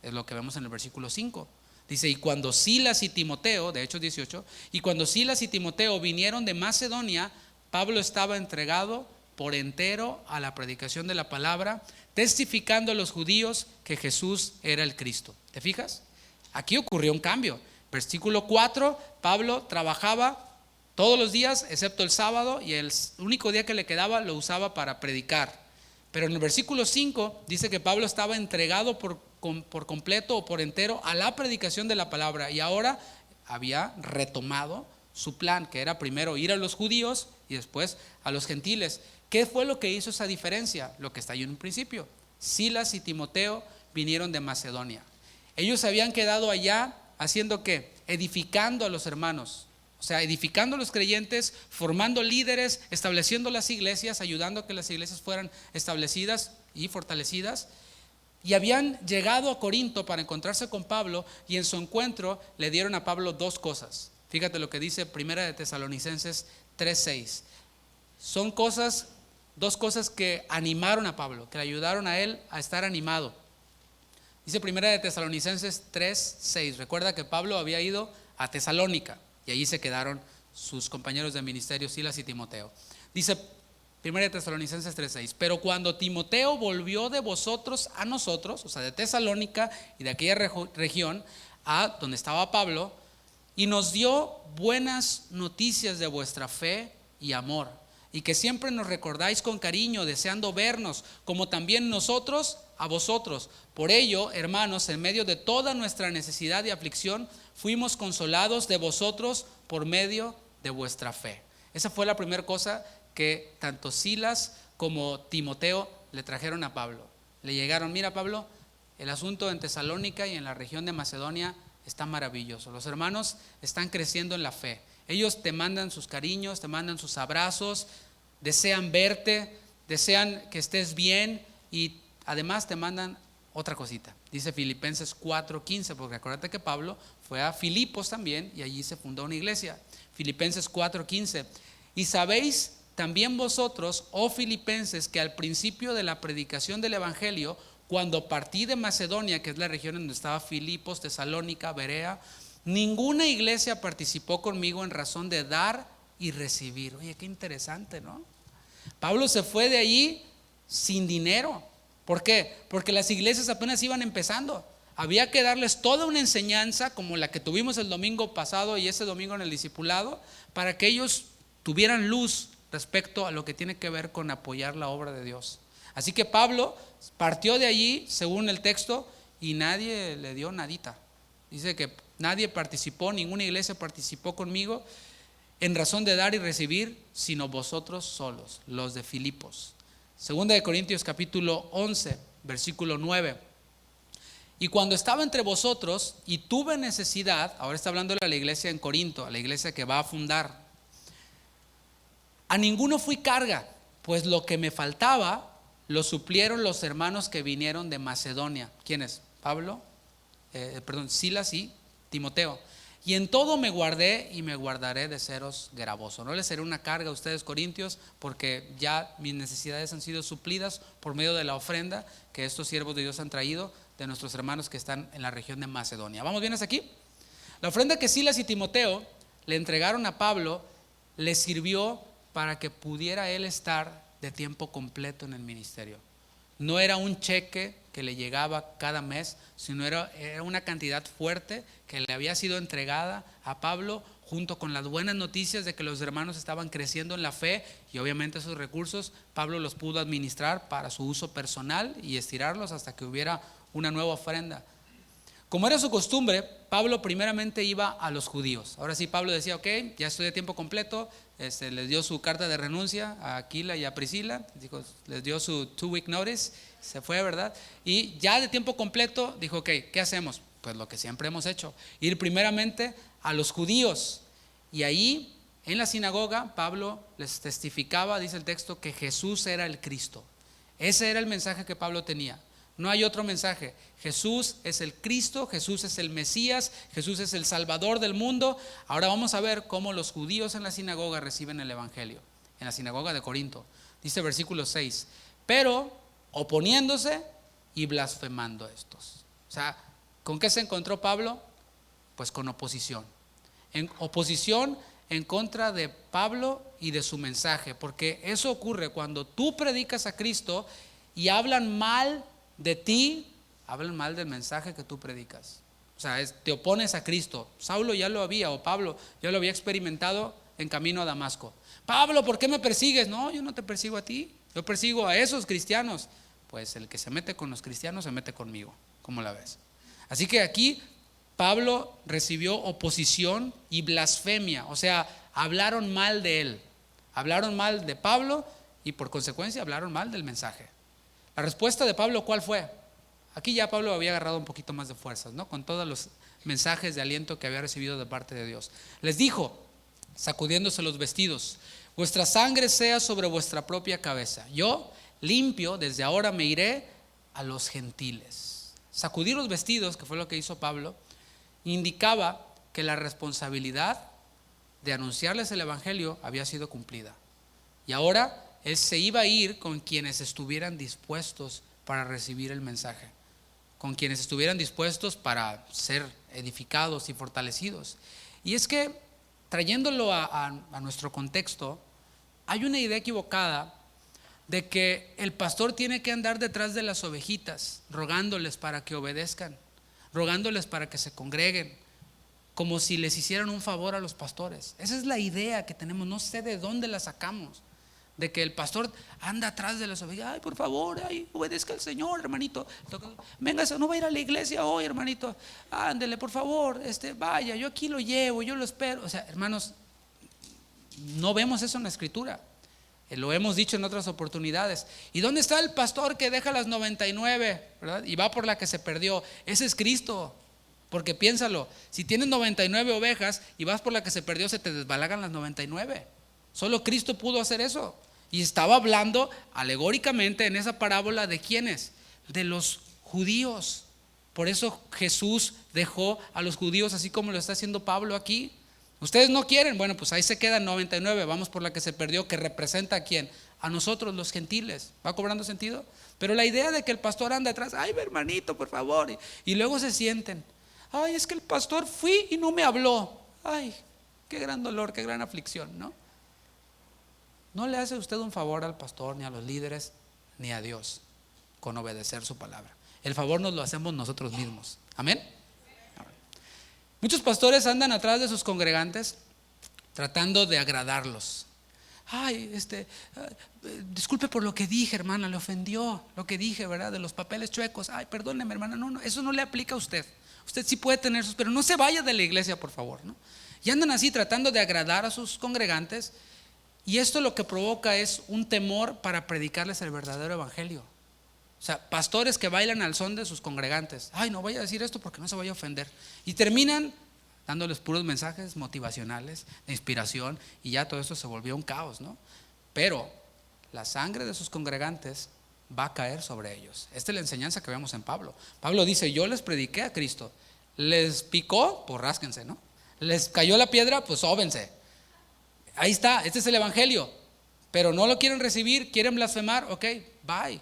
A: Es lo que vemos en el versículo 5. Dice, y cuando Silas y Timoteo, de Hechos 18, y cuando Silas y Timoteo vinieron de Macedonia, Pablo estaba entregado por entero a la predicación de la palabra, testificando a los judíos que Jesús era el Cristo. ¿Te fijas? Aquí ocurrió un cambio. Versículo 4, Pablo trabajaba todos los días, excepto el sábado, y el único día que le quedaba lo usaba para predicar. Pero en el versículo 5 dice que Pablo estaba entregado por completo o por entero a la predicación de la palabra, y ahora había retomado su plan, que era primero ir a los judíos y después a los gentiles. ¿Qué fue lo que hizo esa diferencia? Lo que está ahí en un principio. Silas y Timoteo vinieron de Macedonia. Ellos habían quedado allá haciendo ¿qué? Edificando a los hermanos. O sea, edificando a los creyentes, formando líderes, estableciendo las iglesias, ayudando a que las iglesias fueran establecidas y fortalecidas. Y habían llegado a Corinto para encontrarse con Pablo, y en su encuentro le dieron a Pablo dos cosas. Fíjate lo que dice 1 Tesalonicenses 3:6. Son dos cosas que animaron a Pablo, que le ayudaron a él a estar animado. Dice 1 Tesalonicenses 3:6. Recuerda que Pablo había ido a Tesalónica y allí se quedaron sus compañeros de ministerio, Silas y Timoteo. Dice 1 Tesalonicenses 3:6. Pero cuando Timoteo volvió de vosotros a nosotros, o sea, de Tesalónica y de aquella región a donde estaba Pablo, y nos dio buenas noticias de vuestra fe y amor, y que siempre nos recordáis con cariño, deseando vernos, como también nosotros a vosotros. Por ello, hermanos, en medio de toda nuestra necesidad y aflicción, fuimos consolados de vosotros por medio de vuestra fe. Esa fue la primera cosa que tanto Silas como Timoteo le trajeron a Pablo. Le llegaron, mira Pablo, el asunto en Tesalónica y en la región de Macedonia está maravilloso. Los hermanos están creciendo en la fe. Ellos te mandan sus cariños, te mandan sus abrazos, desean verte, desean que estés bien, y además te mandan otra cosita. Dice Filipenses 4:15, porque acuérdate que Pablo fue a Filipos también y allí se fundó una iglesia. Filipenses 4:15. Y sabéis también vosotros, oh filipenses, que al principio de la predicación del evangelio, cuando partí de Macedonia, que es la región en donde estaba Filipos, Tesalónica, Berea, ninguna iglesia participó conmigo en razón de dar y recibir. Oye, qué interesante, ¿no? Pablo se fue de allí sin dinero. ¿Por qué? Porque las iglesias apenas iban empezando. Había que darles toda una enseñanza como la que tuvimos el domingo pasado y ese domingo en el discipulado, para que ellos tuvieran luz respecto a lo que tiene que ver con apoyar la obra de Dios. Así que Pablo partió de allí, según el texto, y nadie le dio nadita. Dice que nadie participó, ninguna iglesia participó conmigo en razón de dar y recibir, sino vosotros solos, los de Filipos. Segunda de Corintios capítulo 11, versículo 9. Y cuando estaba entre vosotros y tuve necesidad, ahora está hablando a la iglesia en Corinto, a la iglesia que va a fundar, a ninguno fui carga, pues lo que me faltaba lo suplieron los hermanos que vinieron de Macedonia. ¿Quiénes? Silas y Timoteo. Y en todo me guardé y me guardaré de seros gravoso. No les seré una carga a ustedes, corintios, porque ya mis necesidades han sido suplidas por medio de la ofrenda que estos siervos de Dios han traído de nuestros hermanos que están en la región de Macedonia. ¿Vamos bien hasta aquí? La ofrenda que Silas y Timoteo le entregaron a Pablo le sirvió para que pudiera él estar de tiempo completo en el ministerio. No era un cheque que le llegaba cada mes, sino era una cantidad fuerte que le había sido entregada a Pablo, junto con las buenas noticias de que los hermanos estaban creciendo en la fe, y obviamente esos recursos Pablo los pudo administrar para su uso personal y estirarlos hasta que hubiera una nueva ofrenda. Como era su costumbre, Pablo primeramente iba a los judíos. Ahora sí, Pablo decía, ok, ya estoy de tiempo completo. Les dio su carta de renuncia a Aquila y a Priscila, les dio su 2-week notice, se fue, ¿verdad? Y ya de tiempo completo dijo, ok, ¿qué hacemos? Pues lo que siempre hemos hecho, ir primeramente a los judíos. Y ahí en la sinagoga Pablo les testificaba, dice el texto, que Jesús era el Cristo. Ese era el mensaje que Pablo tenía. No hay otro mensaje. Jesús es el Cristo, Jesús es el Mesías, Jesús es el Salvador del mundo. Ahora vamos a ver cómo los judíos en la sinagoga reciben el evangelio. En la sinagoga de Corinto. Dice versículo 6. Pero oponiéndose y blasfemando estos. O sea, ¿con qué se encontró Pablo? Pues con oposición. En oposición en contra de Pablo y de su mensaje. Porque eso ocurre cuando tú predicas a Cristo y hablan mal de ti, hablan mal del mensaje que tú predicas. O sea, te opones a Cristo. Saulo ya lo había, o Pablo ya lo había experimentado en camino a Damasco. Pablo, ¿por qué me persigues? No, yo no te persigo a ti, yo persigo a esos cristianos. Pues el que se mete con los cristianos se mete conmigo. ¿Cómo la ves? Así que aquí Pablo recibió oposición y blasfemia. O sea, hablaron mal de él, hablaron mal de Pablo y por consecuencia hablaron mal del mensaje. La respuesta de Pablo, ¿cuál fue? Aquí ya Pablo había agarrado un poquito más de fuerzas, ¿no? Con todos los mensajes de aliento que había recibido de parte de Dios. Les dijo, sacudiéndose los vestidos, vuestra sangre sea sobre vuestra propia cabeza. Yo, limpio, desde ahora me iré a los gentiles. Sacudir los vestidos, que fue lo que hizo Pablo, indicaba que la responsabilidad de anunciarles el evangelio había sido cumplida. Y ahora él se iba a ir con quienes estuvieran dispuestos para recibir el mensaje, con quienes estuvieran dispuestos para ser edificados y fortalecidos. Y es que, trayéndolo a nuestro contexto, hay una idea equivocada de que el pastor tiene que andar detrás de las ovejitas, rogándoles para que obedezcan, rogándoles para que se congreguen, como si les hicieran un favor a los pastores. Esa es la idea que tenemos, no sé de dónde la sacamos, de que el pastor anda atrás de las ovejas. Ay, por favor, ay, obedezca al Señor, hermanito. Venga, no va a ir a la iglesia hoy, hermanito. Ándele, por favor, vaya, yo aquí lo llevo, yo lo espero. O sea, hermanos, no vemos eso en la Escritura. Lo hemos dicho en otras oportunidades. ¿Y dónde está el pastor que deja las 99, ¿verdad? Y va por la que se perdió? Ese es Cristo. Porque piénsalo, si tienes 99 ovejas y vas por la que se perdió, se te desbalagan las 99. Solo Cristo pudo hacer eso. Y estaba hablando alegóricamente en esa parábola de ¿quiénes? De los judíos. Por eso Jesús dejó a los judíos, así como lo está haciendo Pablo aquí. Ustedes no quieren, bueno, pues ahí se quedan 99, vamos por la que se perdió, que representa a quién, a nosotros los gentiles. ¿Va cobrando sentido? Pero la idea de que el pastor anda atrás, ay, hermanito, por favor, y luego se sienten, ay, es que el pastor fui y no me habló, ay, qué gran dolor, qué gran aflicción, ¿no? no le hace usted un favor al pastor, ni a los líderes, ni a Dios con obedecer su palabra. El favor nos lo hacemos nosotros mismos. Amén. Muchos pastores andan atrás de sus congregantes tratando de agradarlos. Ay, disculpe por lo que dije, hermana, le ofendió lo que dije, ¿verdad? De los papeles chuecos. Ay, perdóneme, hermana, no, eso no le aplica a usted. Usted sí puede tener sus, pero no se vaya de la iglesia, por favor, ¿no? Y andan así tratando de agradar a sus congregantes, y esto lo que provoca es un temor para predicarles el verdadero evangelio. O sea, pastores que bailan al son de sus congregantes. Ay, no voy a decir esto porque no se vaya a ofender. Y terminan dándoles puros mensajes motivacionales, de inspiración, y ya todo esto se volvió un caos, ¿no? Pero la sangre de sus congregantes va a caer sobre ellos. Esta es la enseñanza que vemos en Pablo. Pablo dice, yo les prediqué a Cristo. Les picó, pues rásquense, ¿no? Les cayó la piedra, pues sóbense. Ahí está, este es el evangelio. Pero no lo quieren recibir, quieren blasfemar, ok, bye.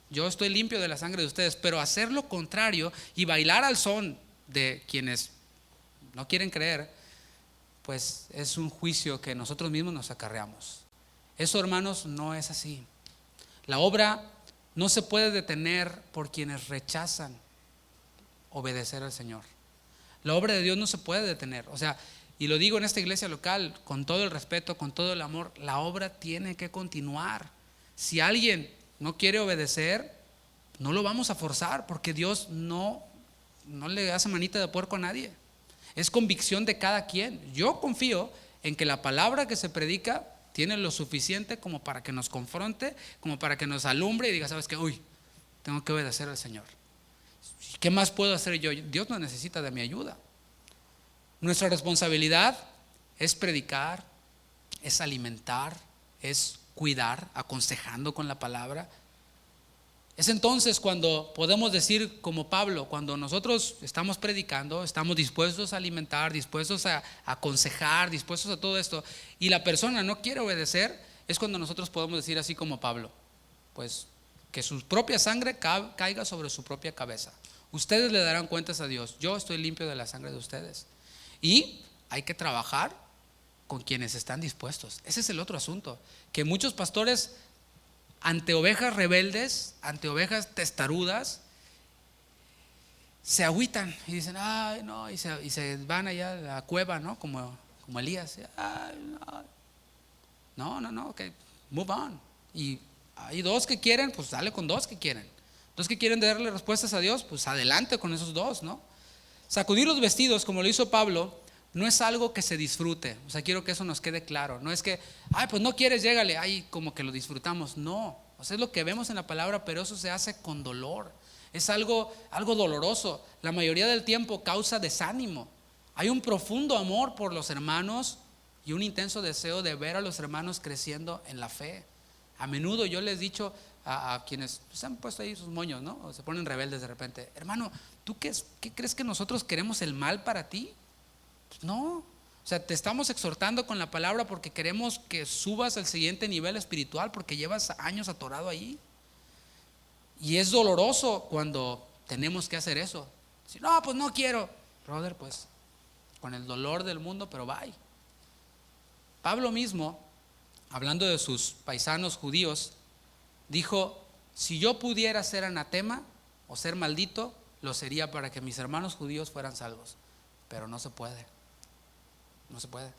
A: Yo estoy limpio de la sangre de ustedes. Pero hacer lo contrario y bailar al son de quienes no quieren creer, pues es un juicio que nosotros mismos nos acarreamos. Eso, hermanos, no es así. La obra no se puede detener por quienes rechazan obedecer al Señor. La obra de Dios no se puede detener. O sea, y lo digo en esta iglesia local con todo el respeto, con todo el amor, la obra tiene que continuar. Si alguien no quiere obedecer, no lo vamos a forzar, porque Dios no le hace manita de puerco a nadie. Es convicción de cada quien. Yo confío en que la palabra que se predica tiene lo suficiente como para que nos confronte, como para que nos alumbre y diga, ¿sabes qué? Uy, tengo que obedecer al Señor. ¿Qué más puedo hacer yo? Dios no necesita de mi ayuda. Nuestra responsabilidad es predicar, es alimentar, es cuidar, aconsejando con la palabra. Es entonces cuando podemos decir como Pablo, cuando nosotros estamos predicando, estamos dispuestos a alimentar, dispuestos a aconsejar, dispuestos a todo esto, y la persona no quiere obedecer, es cuando nosotros podemos decir así como Pablo, pues que su propia sangre caiga sobre su propia cabeza. Ustedes le darán cuentas a Dios, yo estoy limpio de la sangre de ustedes. Y hay que trabajar con quienes están dispuestos. Ese es el otro asunto, que muchos pastores ante ovejas rebeldes, ante ovejas testarudas, se agüitan y dicen, ay no, y se van allá a la cueva, ¿no? Como Elías. Ay, no, ok, move on. Y hay dos que quieren, pues dale con dos que quieren. Dos que quieren darle respuestas a Dios, pues adelante con esos dos, ¿no? Sacudir los vestidos, como lo hizo Pablo, no es algo que se disfrute. O sea, quiero que eso nos quede claro. No es que, ay, pues no quieres, llégale, ay, como que lo disfrutamos. No, o sea, es lo que vemos en la palabra, pero eso se hace con dolor. Es algo doloroso. La mayoría del tiempo causa desánimo. Hay un profundo amor por los hermanos y un intenso deseo de ver a los hermanos creciendo en la fe. A menudo yo les he dicho a quienes se han puesto ahí sus moños, ¿no? O se ponen rebeldes de repente, hermano, ¿tú qué crees que nosotros queremos el mal para ti? Pues no, o sea, te estamos exhortando con la palabra porque queremos que subas al siguiente nivel espiritual, porque llevas años atorado ahí. Y es doloroso cuando tenemos que hacer eso. Si no, pues no quiero, brother, pues con el dolor del mundo, pero bye. Pablo mismo, hablando de sus paisanos judíos, dijo, si yo pudiera ser anatema o ser maldito, lo sería para que mis hermanos judíos fueran salvos. Pero no se puede. No se puede.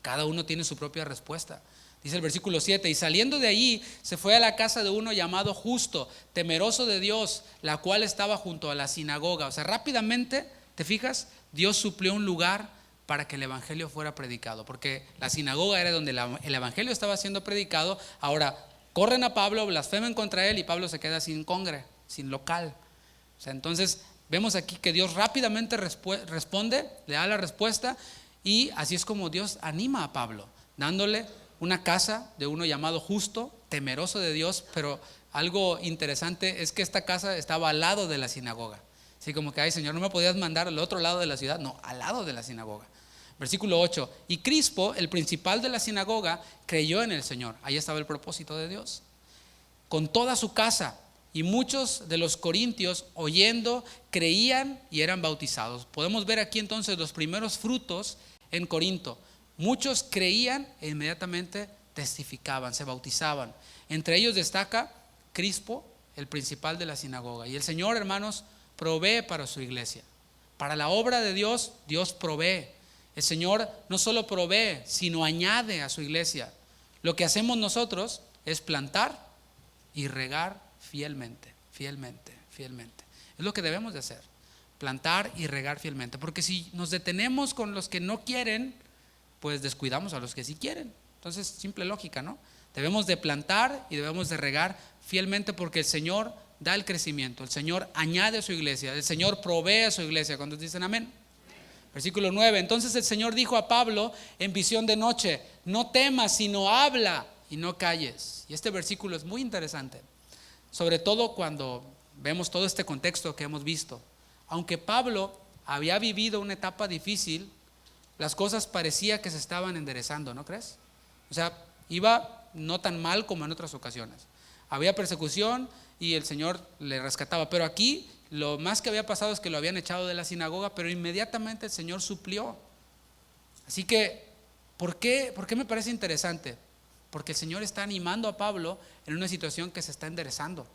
A: Cada uno tiene su propia respuesta. Dice el versículo 7, y saliendo de allí se fue a la casa de uno llamado Justo, temeroso de Dios, la cual estaba junto a la sinagoga. O sea, rápidamente, ¿te fijas? Dios suplió un lugar para que el evangelio fuera predicado, porque la sinagoga era donde el evangelio estaba siendo predicado. Ahora corren a Pablo, blasfeman contra él y Pablo se queda sin congre, sin local. O sea, entonces vemos aquí que Dios rápidamente responde, le da la respuesta, y así es como Dios anima a Pablo, dándole una casa de uno llamado Justo, temeroso de Dios. Pero algo interesante es que esta casa estaba al lado de la sinagoga. Así como que, ay Señor, ¿no me podías mandar al otro lado de la ciudad? No, al lado de la sinagoga. Versículo 8, y Crispo, el principal de la sinagoga, creyó en el Señor. Ahí estaba el propósito de Dios, con toda su casa. Y muchos de los corintios, oyendo, creían y eran bautizados. Podemos ver aquí entonces los primeros frutos en Corinto. Muchos creían e inmediatamente testificaban, se bautizaban. Entre ellos destaca Crispo, el principal de la sinagoga. Y el Señor, hermanos, provee para su iglesia. Para la obra de Dios, Dios provee. El Señor no solo provee, sino añade a su iglesia. Lo que hacemos nosotros es plantar y regar fielmente, fielmente, fielmente. Es lo que debemos de hacer, plantar y regar fielmente. Porque si nos detenemos con los que no quieren, pues descuidamos a los que sí quieren. Entonces, simple lógica, ¿no? Debemos de plantar y debemos de regar fielmente, porque el Señor da el crecimiento, el Señor añade a su iglesia, el Señor provee a su iglesia. Cuando dicen amén. Versículo 9. Entonces el Señor dijo a Pablo en visión de noche: no temas, sino habla y no calles. Y este versículo es muy interesante, sobre todo cuando vemos todo este contexto que hemos visto. Aunque Pablo había vivido una etapa difícil, las cosas parecía que se estaban enderezando, ¿no crees? O sea, iba no tan mal como en otras ocasiones. Había persecución y el Señor le rescataba, pero aquí lo más que había pasado es que lo habían echado de la sinagoga, pero inmediatamente el Señor suplió. Así que, ¿por qué me parece interesante? Porque el Señor está animando a Pablo en una situación que se está enderezando.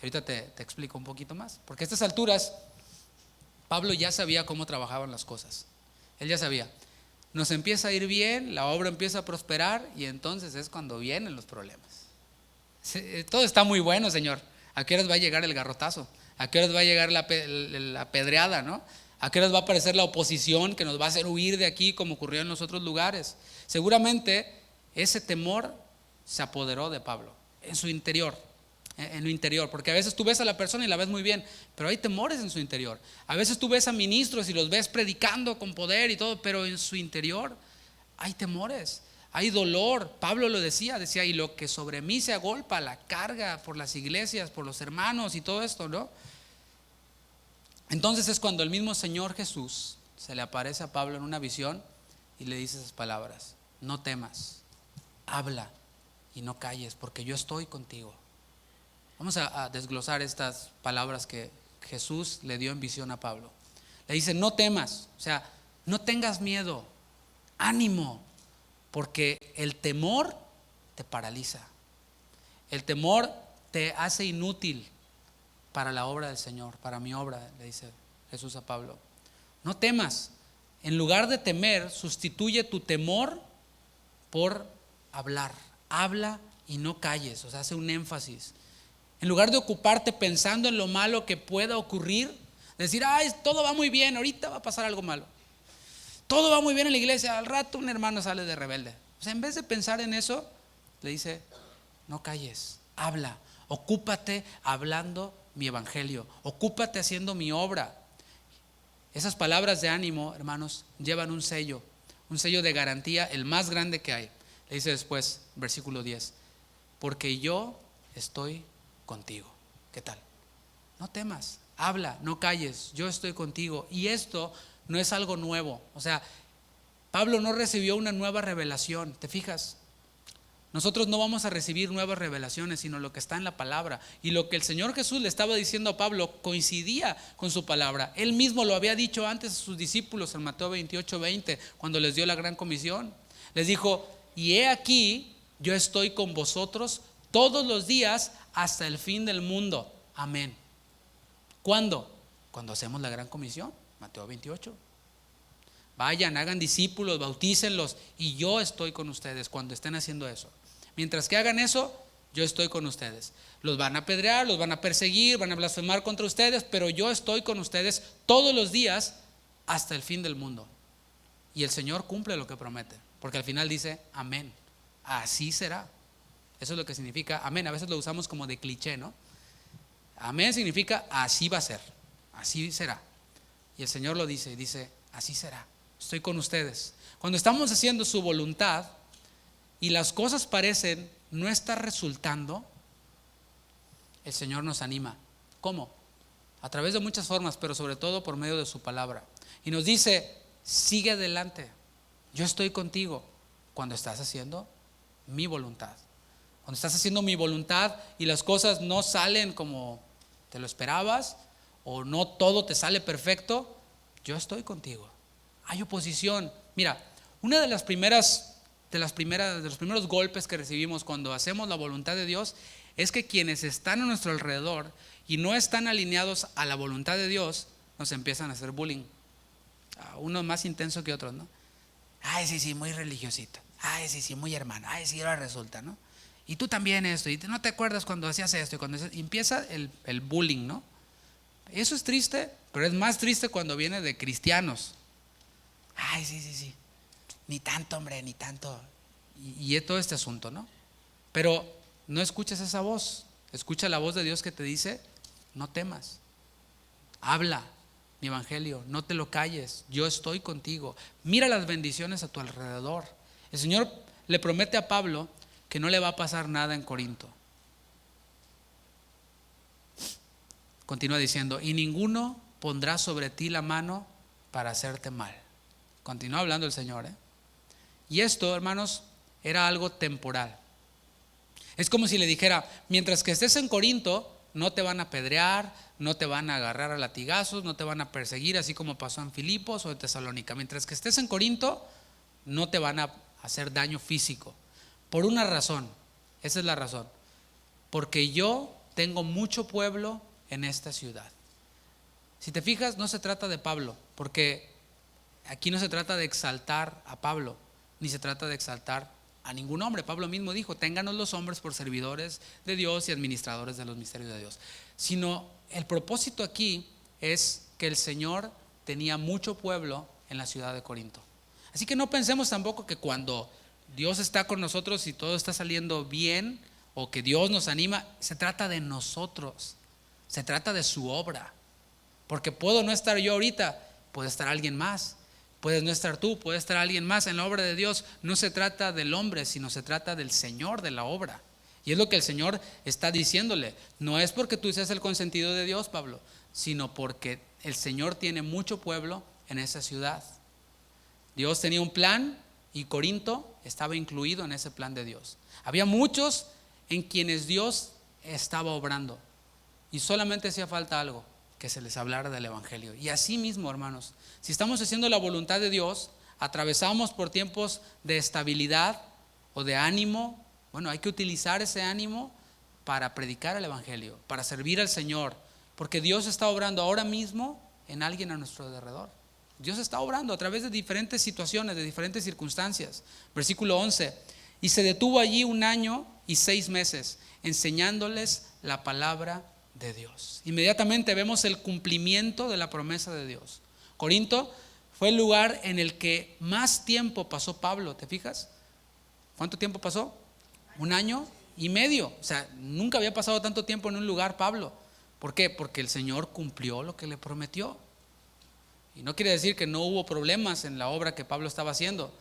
A: Ahorita te explico un poquito más. Porque a estas alturas, Pablo ya sabía cómo trabajaban las cosas. Él ya sabía. Nos empieza a ir bien, la obra empieza a prosperar, y entonces es cuando vienen los problemas. Todo está muy bueno, Señor. ¿A qué horas va a llegar el garrotazo? ¿A qué horas va a llegar la pedreada, ¿no? ¿A qué horas va a aparecer la oposición que nos va a hacer huir de aquí, como ocurrió en los otros lugares? Seguramente ese temor se apoderó de Pablo en su interior, en lo interior, porque a veces tú ves a la persona y la ves muy bien, pero hay temores en su interior. A veces tú ves a ministros y los ves predicando con poder y todo, pero en su interior hay temores, hay dolor. Pablo lo decía, y lo que sobre mí se agolpa, la carga por las iglesias, por los hermanos y todo esto, ¿no? Entonces es cuando el mismo Señor Jesús se le aparece a Pablo en una visión y le dice esas palabras: no temas, habla y no calles, porque yo estoy contigo. Vamos a desglosar estas palabras que Jesús le dio en visión a Pablo. Le dice: no temas, o sea, no tengas miedo, ánimo, porque el temor te paraliza. El temor te hace inútil para la obra del Señor, para mi obra, le dice Jesús a Pablo. No temas. En lugar de temer, sustituye tu temor por hablar. Habla y no calles, o sea, hace un énfasis. En lugar de ocuparte pensando en lo malo que pueda ocurrir, decir: ay, todo va muy bien, ahorita va a pasar algo malo. Todo va muy bien en la iglesia, al rato un hermano sale de rebelde. O sea, en vez de pensar en eso, le dice: no calles, habla, ocúpate hablando mi evangelio, ocúpate haciendo mi obra. Esas palabras de ánimo, hermanos, llevan un sello de garantía, el más grande que hay. Le dice después, versículo 10: porque yo estoy contigo. ¿Qué tal? No temas, habla, no calles, yo estoy contigo. Y esto no es algo nuevo. O sea, Pablo no recibió una nueva revelación. ¿Te fijas? Nosotros no vamos a recibir nuevas revelaciones, sino lo que está en la palabra. Y lo que el Señor Jesús le estaba diciendo a Pablo coincidía con su palabra. Él mismo lo había dicho antes a sus discípulos en Mateo 28:20, cuando les dio la gran comisión. Les dijo: y he aquí, yo estoy con vosotros todos los días hasta el fin del mundo. Amén. ¿Cuándo? Cuando hacemos la gran comisión, Mateo 28. Vayan, hagan discípulos, bautícenlos, y yo estoy con ustedes cuando estén haciendo eso. Mientras que hagan eso, yo estoy con ustedes. Los van a apedrear, los van a perseguir, van a blasfemar contra ustedes, pero yo estoy con ustedes todos los días hasta el fin del mundo. Y el Señor cumple lo que promete, porque al final dice: amén, así será. Eso es lo que significa amén. A veces lo usamos como de cliché, ¿no? Amén significa así va a ser, así será. Y el Señor lo dice, así será. Estoy con ustedes. Cuando estamos haciendo su voluntad y las cosas parecen no estar resultando, el Señor nos anima. ¿Cómo? A través de muchas formas, pero sobre todo por medio de su palabra. Y nos dice: sigue adelante, yo estoy contigo cuando estás haciendo mi voluntad. Cuando estás haciendo mi voluntad y las cosas no salen como te lo esperabas, o no todo te sale perfecto, yo estoy contigo. Hay oposición. Mira, una de las primeras de los primeros golpes que recibimos cuando hacemos la voluntad de Dios es que quienes están a nuestro alrededor y no están alineados a la voluntad de Dios, nos empiezan a hacer bullying. Uno más intenso que otros, ¿no? Ay, sí, muy religiosito. Ay, sí, muy hermano. Ay, sí, ahora resulta, ¿no? Y tú también esto, y no te acuerdas cuando hacías esto, y empieza el bullying, ¿no? Eso es triste, pero es más triste cuando viene de cristianos. Ay, sí. Ni tanto, hombre, ni tanto. Y todo este asunto, ¿no? Pero no escuches esa voz. Escucha la voz de Dios que te dice: no temas. Habla mi evangelio, no te lo calles. Yo estoy contigo. Mira las bendiciones a tu alrededor. El Señor le promete a Pablo que no le va a pasar nada en Corinto. Continúa diciendo: y ninguno pondrá sobre ti la mano para hacerte mal. Continúa hablando el Señor, Y esto, hermanos, era algo temporal. Es como si le dijera: mientras que estés en Corinto, no te van a apedrear, no te van a agarrar a latigazos, no te van a perseguir, así como pasó en Filipos o en Tesalónica. Mientras que estés en Corinto, no te van a hacer daño físico. Por una razón, esa es la razón. Porque yo tengo mucho pueblo en esta ciudad. Si te fijas, no se trata de Pablo, porque aquí no se trata de exaltar a Pablo, ni se trata de exaltar a ningún hombre. Pablo mismo dijo: ténganos los hombres por servidores de Dios y administradores de los misterios de Dios. Sino el propósito aquí es que el Señor tenía mucho pueblo en la ciudad de Corinto. Así que no pensemos tampoco que cuando Dios está con nosotros y todo está saliendo bien, o que Dios nos anima, se trata de nosotros, se trata de su obra. Porque puedo no estar yo ahorita, puede estar alguien más. Puedes no estar tú, puede estar alguien más en la obra de Dios. No se trata del hombre, sino se trata del Señor de la obra. Y es lo que el Señor está diciéndole. No es porque tú seas el consentido de Dios, Pablo, sino porque el Señor tiene mucho pueblo en esa ciudad. Dios tenía un plan y Corinto estaba incluido en ese plan de Dios. Había muchos en quienes Dios estaba obrando y solamente hacía falta algo: que se les hablara del evangelio. Y así mismo, hermanos, si estamos haciendo la voluntad de Dios, atravesamos por tiempos de estabilidad o de ánimo. Bueno, hay que utilizar ese ánimo para predicar el evangelio, para servir al Señor, porque Dios está obrando ahora mismo en alguien a nuestro alrededor. Dios está obrando a través de diferentes situaciones, de diferentes circunstancias. Versículo 11: y se detuvo allí 1 año y 6 meses, enseñándoles la palabra de Dios. Inmediatamente vemos el cumplimiento de la promesa de Dios. Corinto fue el lugar en el que más tiempo pasó Pablo. ¿Te fijas? ¿Cuánto tiempo pasó? 1 año y medio. O sea, nunca había pasado tanto tiempo en un lugar Pablo. ¿Por qué? Porque el Señor cumplió lo que le prometió. Y no quiere decir que no hubo problemas en la obra que Pablo estaba haciendo.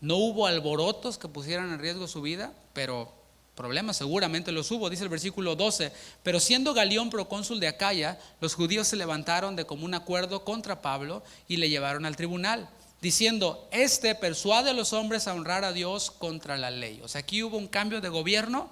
A: No hubo alborotos que pusieran en riesgo su vida, pero problemas seguramente los hubo. Dice el versículo 12: pero siendo Galión procónsul de Acaya, los judíos se levantaron de común acuerdo contra Pablo y le llevaron al tribunal, diciendo: este persuade a los hombres a honrar a Dios contra la ley. O sea, aquí hubo un cambio de gobierno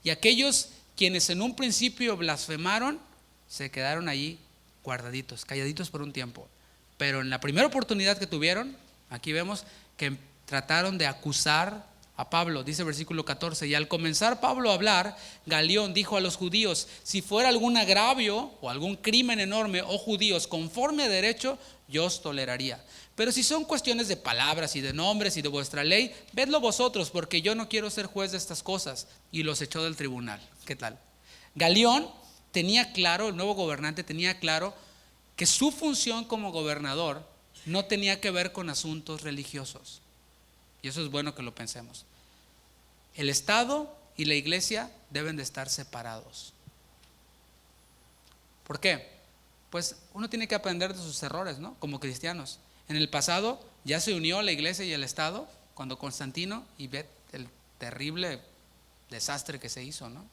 A: y aquellos quienes en un principio blasfemaron se quedaron allí guardaditos, calladitos por un tiempo. Pero en la primera oportunidad que tuvieron, aquí vemos que trataron de acusar a Pablo. Dice el versículo 14: y al comenzar Pablo a hablar, Galión dijo a los judíos: si fuera algún agravio o algún crimen enorme, oh judíos, conforme a derecho, yo os toleraría. Pero si son cuestiones de palabras y de nombres y de vuestra ley, vedlo vosotros, porque yo no quiero ser juez de estas cosas. Y los echó del tribunal. ¿Qué tal? Galión tenía claro, el nuevo gobernante tenía claro que su función como gobernador no tenía que ver con asuntos religiosos. Y eso es bueno que lo pensemos. El Estado y la iglesia deben de estar separados. ¿Por qué? Pues uno tiene que aprender de sus errores, ¿no? Como cristianos. En el pasado ya se unió la iglesia y el Estado cuando Constantino, y ve el terrible desastre que se hizo, ¿no?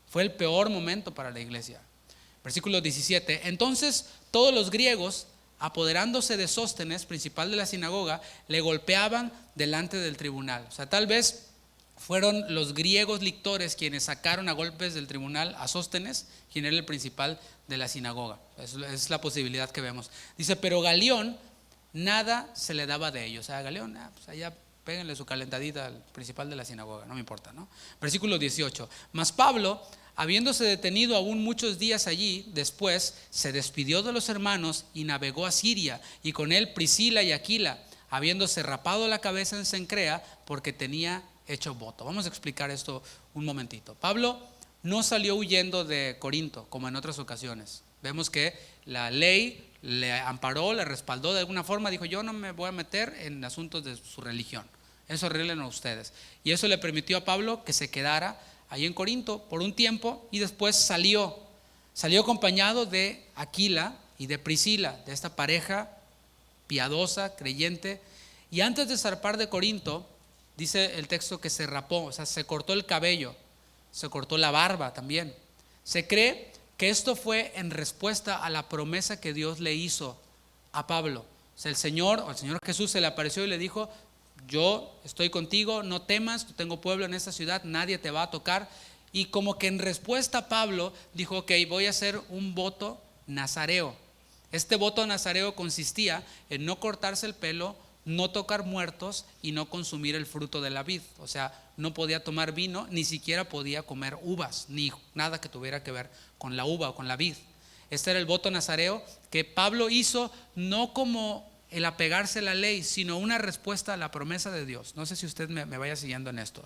A: Fue el peor momento para la iglesia. Versículo 17: entonces todos los griegos, apoderándose de Sóstenes, principal de la sinagoga, le golpeaban delante del tribunal. O sea, tal vez fueron los griegos lictores quienes sacaron a golpes del tribunal a Sóstenes, quien era el principal de la sinagoga. Es la posibilidad que vemos. Dice: pero Galión nada se le daba de ellos. O sea, Galión, pues allá péguenle su calentadita al principal de la sinagoga, no me importa, ¿no? Versículo 18. Mas Pablo, habiéndose detenido aún muchos días allí, después se despidió de los hermanos y navegó a Siria, y con él Priscila y Aquila, habiéndose rapado la cabeza en Cencrea, porque tenía hecho voto. Vamos a explicar esto un momentito. Pablo no salió huyendo de Corinto como en otras ocasiones. Vemos que la ley le amparó, le respaldó de alguna forma, dijo: yo no me voy a meter en asuntos de su religión, eso arréglenlo ustedes. Y eso le permitió a Pablo que se quedara ahí en Corinto por un tiempo, y después salió acompañado de Aquila y de Priscila, de esta pareja piadosa, creyente. Y antes de zarpar de Corinto, dice el texto que se rapó, o sea, se cortó el cabello, se cortó la barba también. Se cree que esto fue en respuesta a la promesa que Dios le hizo a Pablo. O sea, el Señor Jesús se le apareció y le dijo: yo estoy contigo, no temas, tengo pueblo en esta ciudad, nadie te va a tocar. Y como que en respuesta Pablo dijo: ok, voy a hacer un voto nazareo. Este voto nazareo consistía en no cortarse el pelo, no tocar muertos y no consumir el fruto de la vid. O sea, no podía tomar vino, ni siquiera podía comer uvas, ni nada que tuviera que ver con la uva o con la vid. Este era el voto nazareo que Pablo hizo, no como el apegarse a la ley, sino una respuesta a la promesa de Dios. No sé si usted me vaya siguiendo en esto.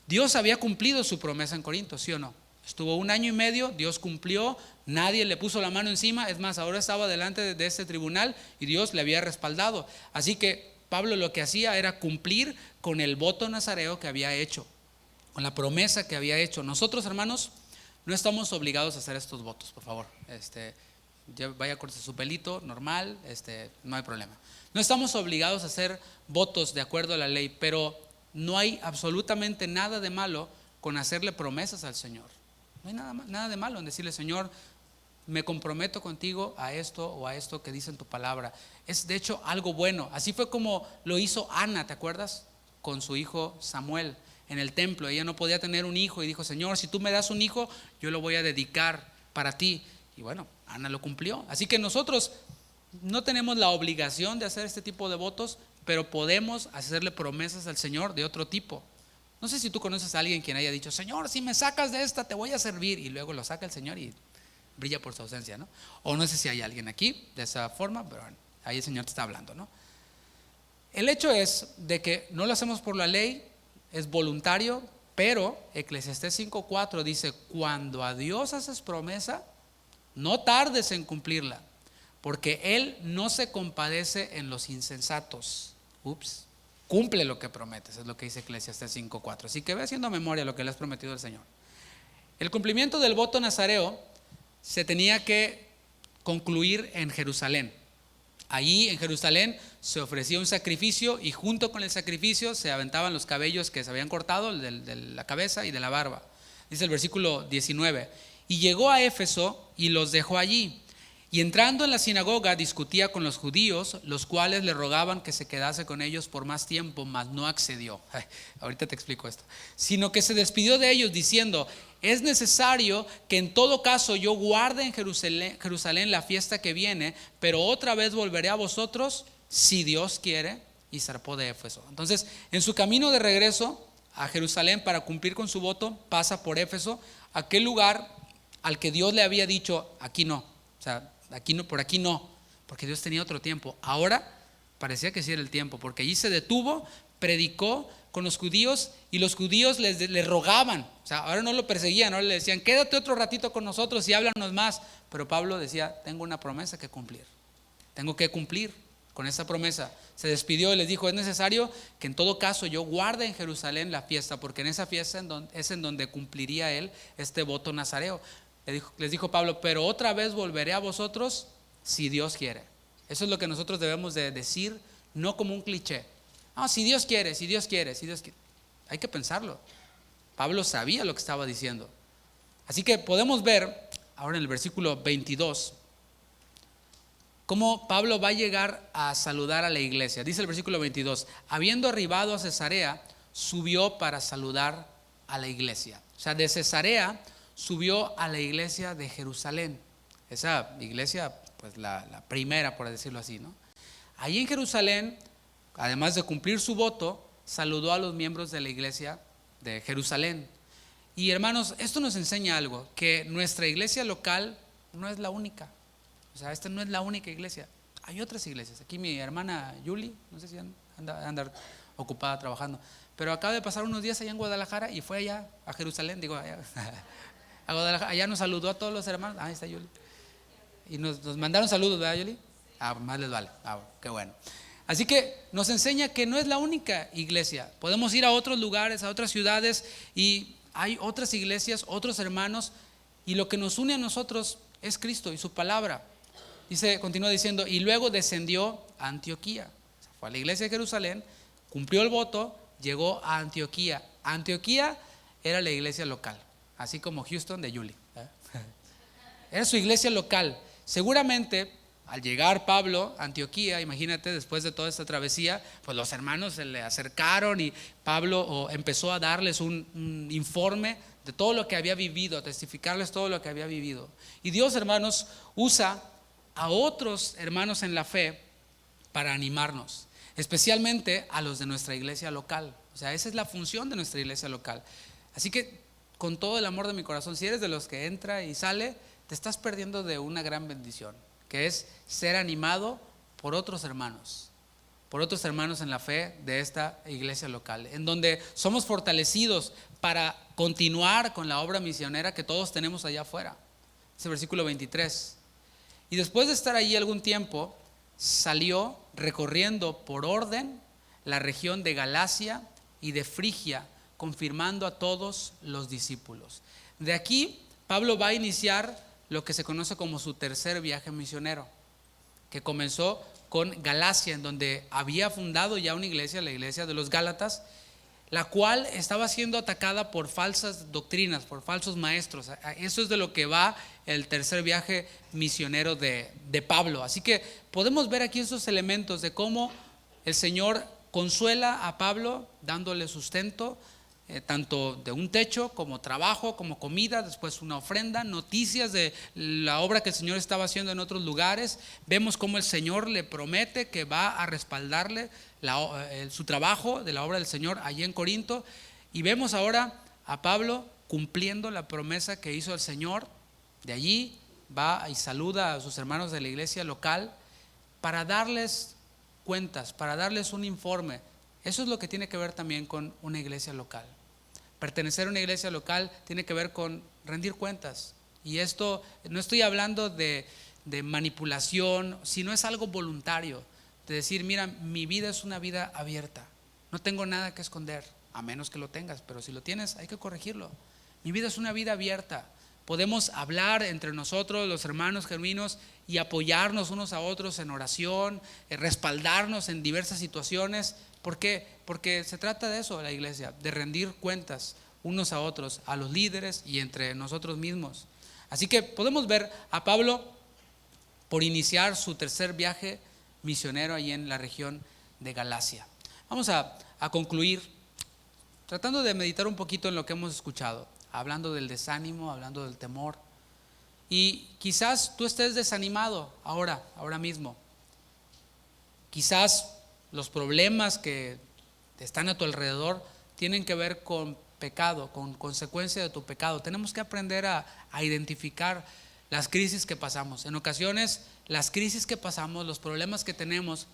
A: Dios había cumplido su promesa en Corinto, ¿sí o no? Estuvo 1 año y medio, Dios cumplió, nadie le puso la mano encima. Es más, ahora estaba delante de este tribunal y Dios le había respaldado. Así que Pablo lo que hacía era cumplir con el voto nazareo que había hecho, con la promesa que había hecho. Nosotros, hermanos, no estamos obligados a hacer estos votos, por favor. Vaya a cortarse su pelito, normal, no hay problema. No estamos obligados a hacer votos de acuerdo a la ley, pero no hay absolutamente nada de malo con hacerle promesas al Señor. No hay nada de malo en decirle: Señor, me comprometo contigo a esto o a esto que dice en tu palabra. Es de hecho algo bueno. Así fue como lo hizo Ana, ¿te acuerdas? Con su hijo Samuel en el templo. Ella no podía tener un hijo y dijo: Señor, si tú me das un hijo, yo lo voy a dedicar para ti. Y bueno, Ana lo cumplió. Así que nosotros no tenemos la obligación de hacer este tipo de votos, pero podemos hacerle promesas al Señor de otro tipo. No sé si tú conoces a alguien quien haya dicho: Señor, si me sacas de esta, te voy a servir. Y luego lo saca el Señor y brilla por su ausencia, ¿no? O no sé si hay alguien aquí de esa forma, pero bueno, ahí el Señor te está hablando, ¿no? El hecho es de que no lo hacemos por la ley, es voluntario, pero Eclesiastés 5:4 dice: cuando a Dios haces promesa, no tardes en cumplirla, porque Él no se compadece en los insensatos. Cumple lo que prometes, es lo que dice Eclesiastés 5:4. Así que ve haciendo memoria lo que le has prometido al Señor. El cumplimiento del voto nazareo se tenía que concluir en Jerusalén. Allí en Jerusalén se ofrecía un sacrificio, y junto con el sacrificio se aventaban los cabellos que se habían cortado de la cabeza y de la barba. Dice el versículo 19: y llegó a Éfeso y los dejó allí. Y entrando en la sinagoga discutía con los judíos, los cuales le rogaban que se quedase con ellos por más tiempo, mas no accedió. Ahorita te explico esto. Sino que se despidió de ellos diciendo: es necesario que en todo caso yo guarde en Jerusalén la fiesta que viene, pero otra vez volveré a vosotros si Dios quiere. Y zarpó de Éfeso. Entonces, en su camino de regreso a Jerusalén para cumplir con su voto, pasa por Éfeso, aquel lugar al que Dios le había dicho: aquí no. O sea, aquí no, por aquí no, porque Dios tenía otro tiempo. Ahora parecía que sí era el tiempo, porque allí se detuvo, predicó con los judíos, y los judíos le rogaban. O sea, ahora no lo perseguían, ahora le decían: quédate otro ratito con nosotros y háblanos más. Pero Pablo decía: tengo una promesa que cumplir, tengo que cumplir con esa promesa. Se despidió y les dijo: es necesario que en todo caso yo guarde en Jerusalén la fiesta, porque en esa fiesta es en donde cumpliría él este voto nazareo. Les dijo Pablo: pero otra vez volveré a vosotros si Dios quiere. Eso es lo que nosotros debemos de decir, no como un cliché. No, si Dios quiere, si Dios quiere, si Dios quiere. Hay que pensarlo. Pablo sabía lo que estaba diciendo. Así que podemos ver ahora en el versículo 22 cómo Pablo va a llegar a saludar a la iglesia. Dice el versículo 22: habiendo arribado a Cesarea, subió para saludar a la iglesia. O sea, de Cesarea subió a la iglesia de Jerusalén. Esa iglesia, pues la primera, por decirlo así, ¿no? Ahí en Jerusalén, además de cumplir su voto, saludó a los miembros de la iglesia de Jerusalén. Y hermanos, esto nos enseña algo, que nuestra iglesia local no es la única. O sea, esta no es la única iglesia. Hay otras iglesias. Aquí mi hermana Yuli, no sé si anda ocupada trabajando, pero acaba de pasar unos días allá en Guadalajara y fue allá a Jerusalén, allá, a Guadalajara. Allá nos saludó a todos los hermanos. Ahí está Yuli. Y nos mandaron saludos, ¿verdad, Yuli? Más les vale. Qué bueno. Así que nos enseña que no es la única iglesia. Podemos ir a otros lugares, a otras ciudades, y hay otras iglesias, otros hermanos, y lo que nos une a nosotros es Cristo y su palabra. Continúa diciendo, y luego descendió a Antioquía. O sea, fue a la iglesia de Jerusalén, cumplió el voto, llegó a Antioquía. Antioquía era la iglesia local, así como Houston de Yuli. Era su iglesia local. Seguramente al llegar Pablo a Antioquía, imagínate, después de toda esta travesía, pues los hermanos se le acercaron y Pablo empezó a darles un informe de todo lo que había vivido, a testificarles todo lo que había vivido. Y Dios, hermanos, usa a otros hermanos en la fe para animarnos, especialmente a los de nuestra iglesia local. O sea, esa es la función de nuestra iglesia local. Así que con todo el amor de mi corazón, si eres de los que entra y sale, te estás perdiendo de una gran bendición, que es ser animado por otros hermanos en la fe de esta iglesia local, en donde somos fortalecidos para continuar con la obra misionera que todos tenemos allá afuera. Ese versículo 23. Y después de estar allí algún tiempo, salió recorriendo por orden la región de Galacia y de Frigia, confirmando a todos los discípulos. De aquí, Pablo va a iniciar lo que se conoce como su tercer viaje misionero, que comenzó con Galacia, en donde había fundado ya una iglesia, la iglesia de los Gálatas, la cual estaba siendo atacada por falsas doctrinas, por falsos maestros. Eso es de lo que va el tercer viaje misionero de Pablo. Así que podemos ver aquí esos elementos de cómo el Señor consuela a Pablo dándole sustento, tanto de un techo como trabajo, como comida, después una ofrenda, noticias de la obra que el Señor estaba haciendo en otros lugares. Vemos cómo el Señor le promete que va a respaldarle su trabajo de la obra del Señor allí en Corinto, y vemos ahora a Pablo cumpliendo la promesa que hizo el Señor. De allí va y saluda a sus hermanos de la iglesia local para darles cuentas, para darles un informe. Eso es lo que tiene que ver también con una iglesia local. Pertenecer a una iglesia local tiene que ver con rendir cuentas. Y esto no estoy hablando de manipulación, sino es algo voluntario, de decir, mira, mi vida es una vida abierta, no tengo nada que esconder, a menos que lo tengas, pero si lo tienes hay que corregirlo. Mi vida es una vida abierta. Podemos hablar entre nosotros, los hermanos genuinos, y apoyarnos unos a otros en oración, respaldarnos en diversas situaciones. ¿Por qué? Porque se trata de eso, la iglesia, de rendir cuentas unos a otros, a los líderes y entre nosotros mismos. Así que podemos ver a Pablo por iniciar su tercer viaje misionero allí en la región de Galacia. Vamos a concluir tratando de meditar un poquito en lo que hemos escuchado, hablando del desánimo, hablando del temor. Y quizás tú estés desanimado ahora mismo. Quizás los problemas que están a tu alrededor tienen que ver con pecado, con consecuencia de tu pecado. Tenemos que aprender a identificar las crisis que pasamos. En ocasiones, las crisis que pasamos, los problemas que tenemos,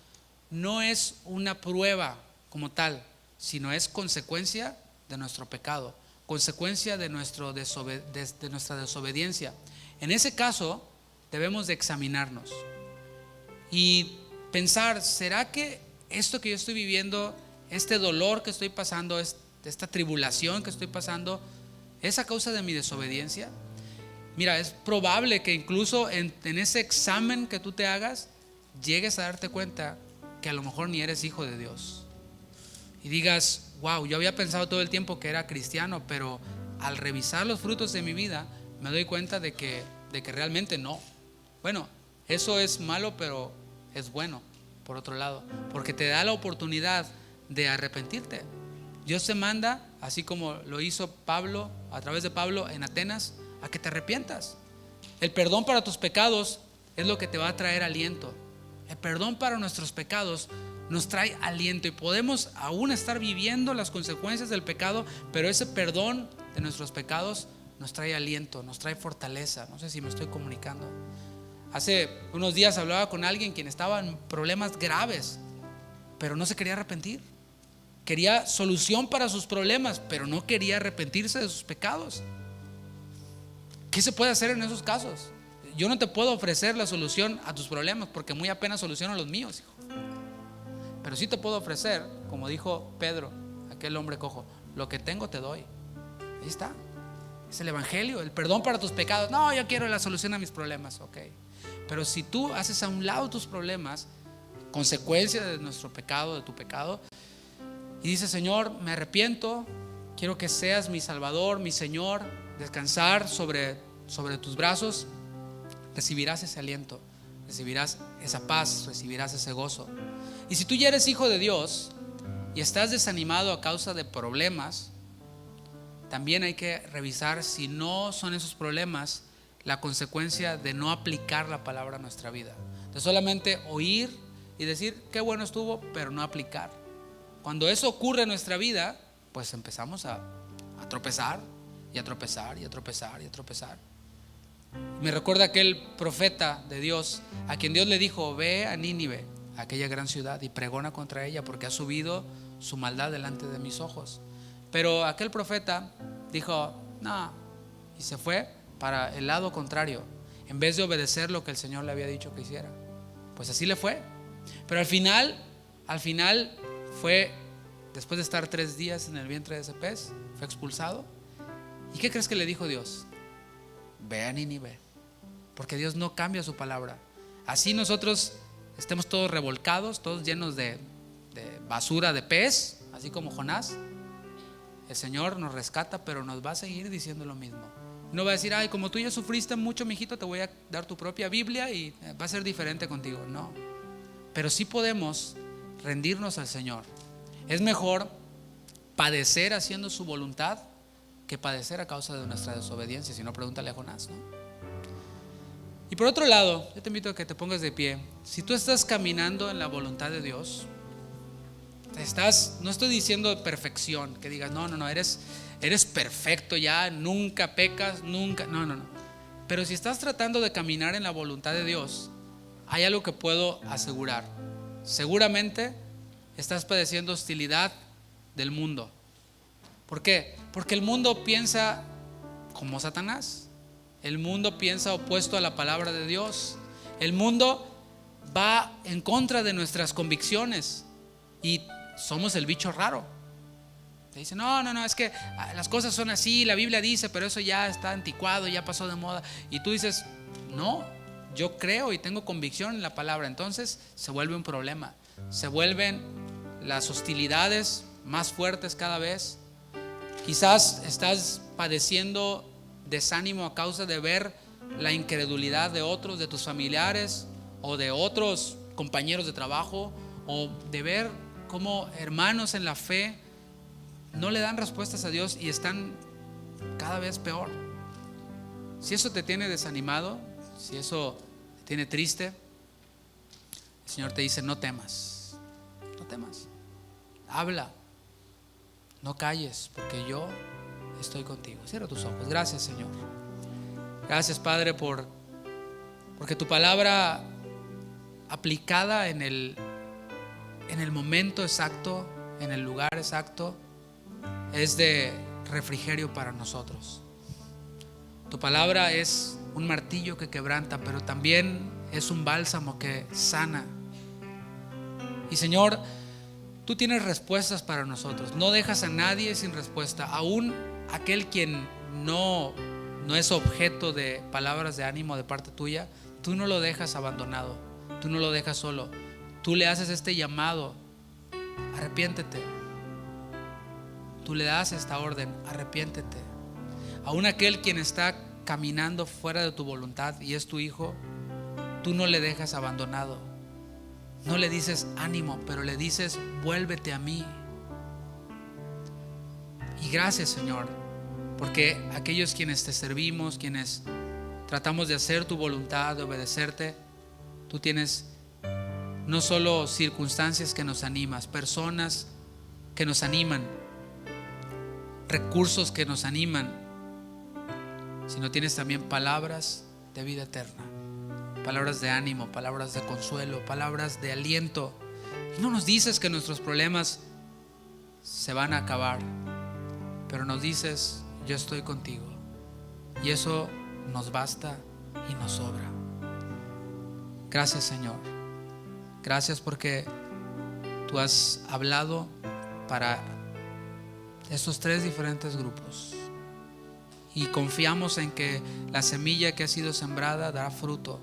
A: no es una prueba como tal, sino es consecuencia de nuestro pecado, consecuencia de nuestra desobediencia. En ese caso, debemos de examinarnos y pensar, ¿será que esto que yo estoy viviendo, este dolor que estoy pasando, esta tribulación que estoy pasando, es a causa de mi desobediencia? Mira, es probable que incluso en ese examen que tú te hagas, llegues a darte cuenta que a lo mejor ni eres hijo de Dios. Y digas, wow, yo había pensado todo el tiempo que era cristiano, pero al revisar los frutos de mi vida, me doy cuenta de que realmente no. Bueno, eso es malo, pero es bueno, por otro lado, porque te da la oportunidad de arrepentirte. Dios te manda, así como lo hizo Pablo, a través de Pablo en Atenas, a que te arrepientas. El perdón para tus pecados es lo que te va a traer aliento. El perdón para nuestros pecados nos trae aliento y podemos aún estar viviendo las consecuencias del pecado, pero ese perdón de nuestros pecados nos trae aliento, nos trae fortaleza. No sé si me estoy comunicando. Hace unos días hablaba con alguien quien estaba en problemas graves, pero no se quería arrepentir. Quería solución para sus problemas, pero no quería arrepentirse de sus pecados. ¿Qué se puede hacer en esos casos? Yo no te puedo ofrecer la solución a tus problemas porque muy apenas soluciono los míos, hijo. Pero sí te puedo ofrecer, como dijo Pedro, aquel hombre cojo, lo que tengo te doy. Ahí está. Es el evangelio, el perdón para tus pecados. No, yo quiero la solución a mis problemas, ok. Pero si tú haces a un lado tus problemas, consecuencia de nuestro pecado, de tu pecado, y dices: Señor, me arrepiento, quiero que seas mi Salvador, mi Señor, descansar sobre tus brazos, recibirás ese aliento, recibirás esa paz, recibirás ese gozo. Y si tú ya eres hijo de Dios y estás desanimado a causa de problemas, también hay que revisar si no son esos problemas la consecuencia de no aplicar la palabra a nuestra vida, de solamente oír y decir qué bueno estuvo, pero no aplicar. Cuando eso ocurre en nuestra vida, pues empezamos a tropezar y a tropezar y a tropezar y a tropezar. Me recuerda aquel profeta de Dios a quien Dios le dijo: ve a Nínive, aquella gran ciudad, y pregona contra ella porque ha subido su maldad delante de mis ojos. Pero aquel profeta dijo: no, y se fue para el lado contrario, en vez de obedecer lo que el Señor le había dicho que hiciera. Pues así le fue. Pero al final fue, después de estar 3 días en el vientre de ese pez, fue expulsado. ¿Y qué crees que le dijo Dios? Ve a Nínive, porque Dios no cambia su palabra. Así nosotros estemos todos revolcados, todos llenos de basura de pez, así como Jonás, el Señor nos rescata, pero nos va a seguir diciendo lo mismo. No va a decir: ay, como tú ya sufriste mucho, mijito, te voy a dar tu propia Biblia y va a ser diferente contigo. No, pero sí podemos rendirnos al Señor. Es mejor padecer haciendo su voluntad que padecer a causa de nuestra desobediencia. Si no, pregúntale a Jonás, ¿no? Y por otro lado, yo te invito a que te pongas de pie. Si tú estás caminando en la voluntad de Dios, no estoy diciendo de perfección, que digas no, eres perfecto ya, nunca pecas, nunca, no. Pero si estás tratando de caminar en la voluntad de Dios, hay algo que puedo asegurar: seguramente estás padeciendo hostilidad del mundo. ¿Por qué? Porque el mundo piensa como Satanás. El mundo piensa opuesto a la palabra de Dios. El mundo va en contra de nuestras convicciones y somos el bicho raro. Te dicen: no, es que las cosas son así, la Biblia dice, pero eso ya está anticuado, ya pasó de moda. Y tú dices: no, yo creo y tengo convicción en la palabra. Entonces se vuelve un problema, se vuelven las hostilidades más fuertes cada vez. Quizás estás padeciendo desánimo a causa de ver la incredulidad de otros, de tus familiares o de otros compañeros de trabajo, o de ver cómo hermanos en la fe no le dan respuestas a Dios y están cada vez peor. Si eso te tiene desanimado, si eso te tiene triste, el Señor te dice: no temas, habla, no calles, porque yo estoy contigo. Cierra tus ojos. Gracias, Señor. Gracias, Padre, porque tu palabra aplicada en el momento exacto, en el lugar exacto, es de refrigerio para nosotros. Tu palabra es un martillo que quebranta, pero también es un bálsamo que sana. Y Señor, tú tienes respuestas para nosotros. No dejas a nadie sin respuesta. Aún aquel quien no es objeto de palabras de ánimo de parte tuya, tú no lo dejas abandonado, tú no lo dejas solo. Tú le haces este llamado: arrepiéntete. Tú le das esta orden: arrepiéntete. Aún aquel quien está caminando fuera de tu voluntad y es tu hijo, tú no le dejas abandonado. No le dices ánimo, pero le dices: vuélvete a mí. Y gracias, Señor, porque aquellos quienes te servimos, quienes tratamos de hacer tu voluntad, de obedecerte, tú tienes no solo circunstancias que nos animan, personas que nos animan, recursos que nos animan, sino tienes también palabras de vida eterna, palabras de ánimo, palabras de consuelo, palabras de aliento. Y no nos dices que nuestros problemas se van a acabar, pero nos dices: yo estoy contigo. Y eso nos basta y nos sobra. Gracias, Señor. Gracias porque tú has hablado para estos 3 diferentes grupos. Y confiamos en que la semilla que ha sido sembrada dará fruto.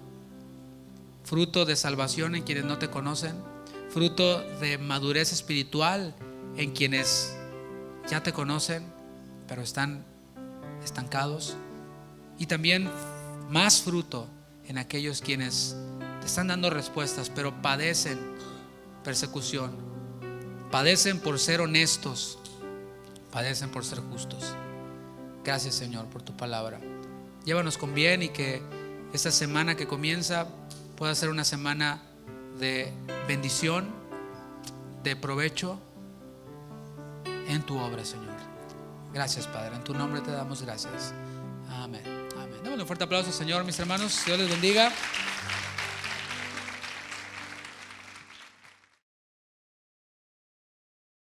A: Fruto de salvación en quienes no te conocen. Fruto de madurez espiritual en quienes ya te conocen, pero están estancados. Y también más fruto en aquellos quienes te están dando respuestas, pero padecen persecución, padecen por ser honestos, padecen por ser justos. Gracias, Señor, por tu palabra. Llévanos con bien y que esta semana que comienza pueda ser una semana de bendición, de provecho en tu obra, Señor. Gracias, Padre. En tu nombre te damos gracias. Amén. Amén. Démosle un fuerte aplauso, Señor, mis hermanos. Dios les bendiga.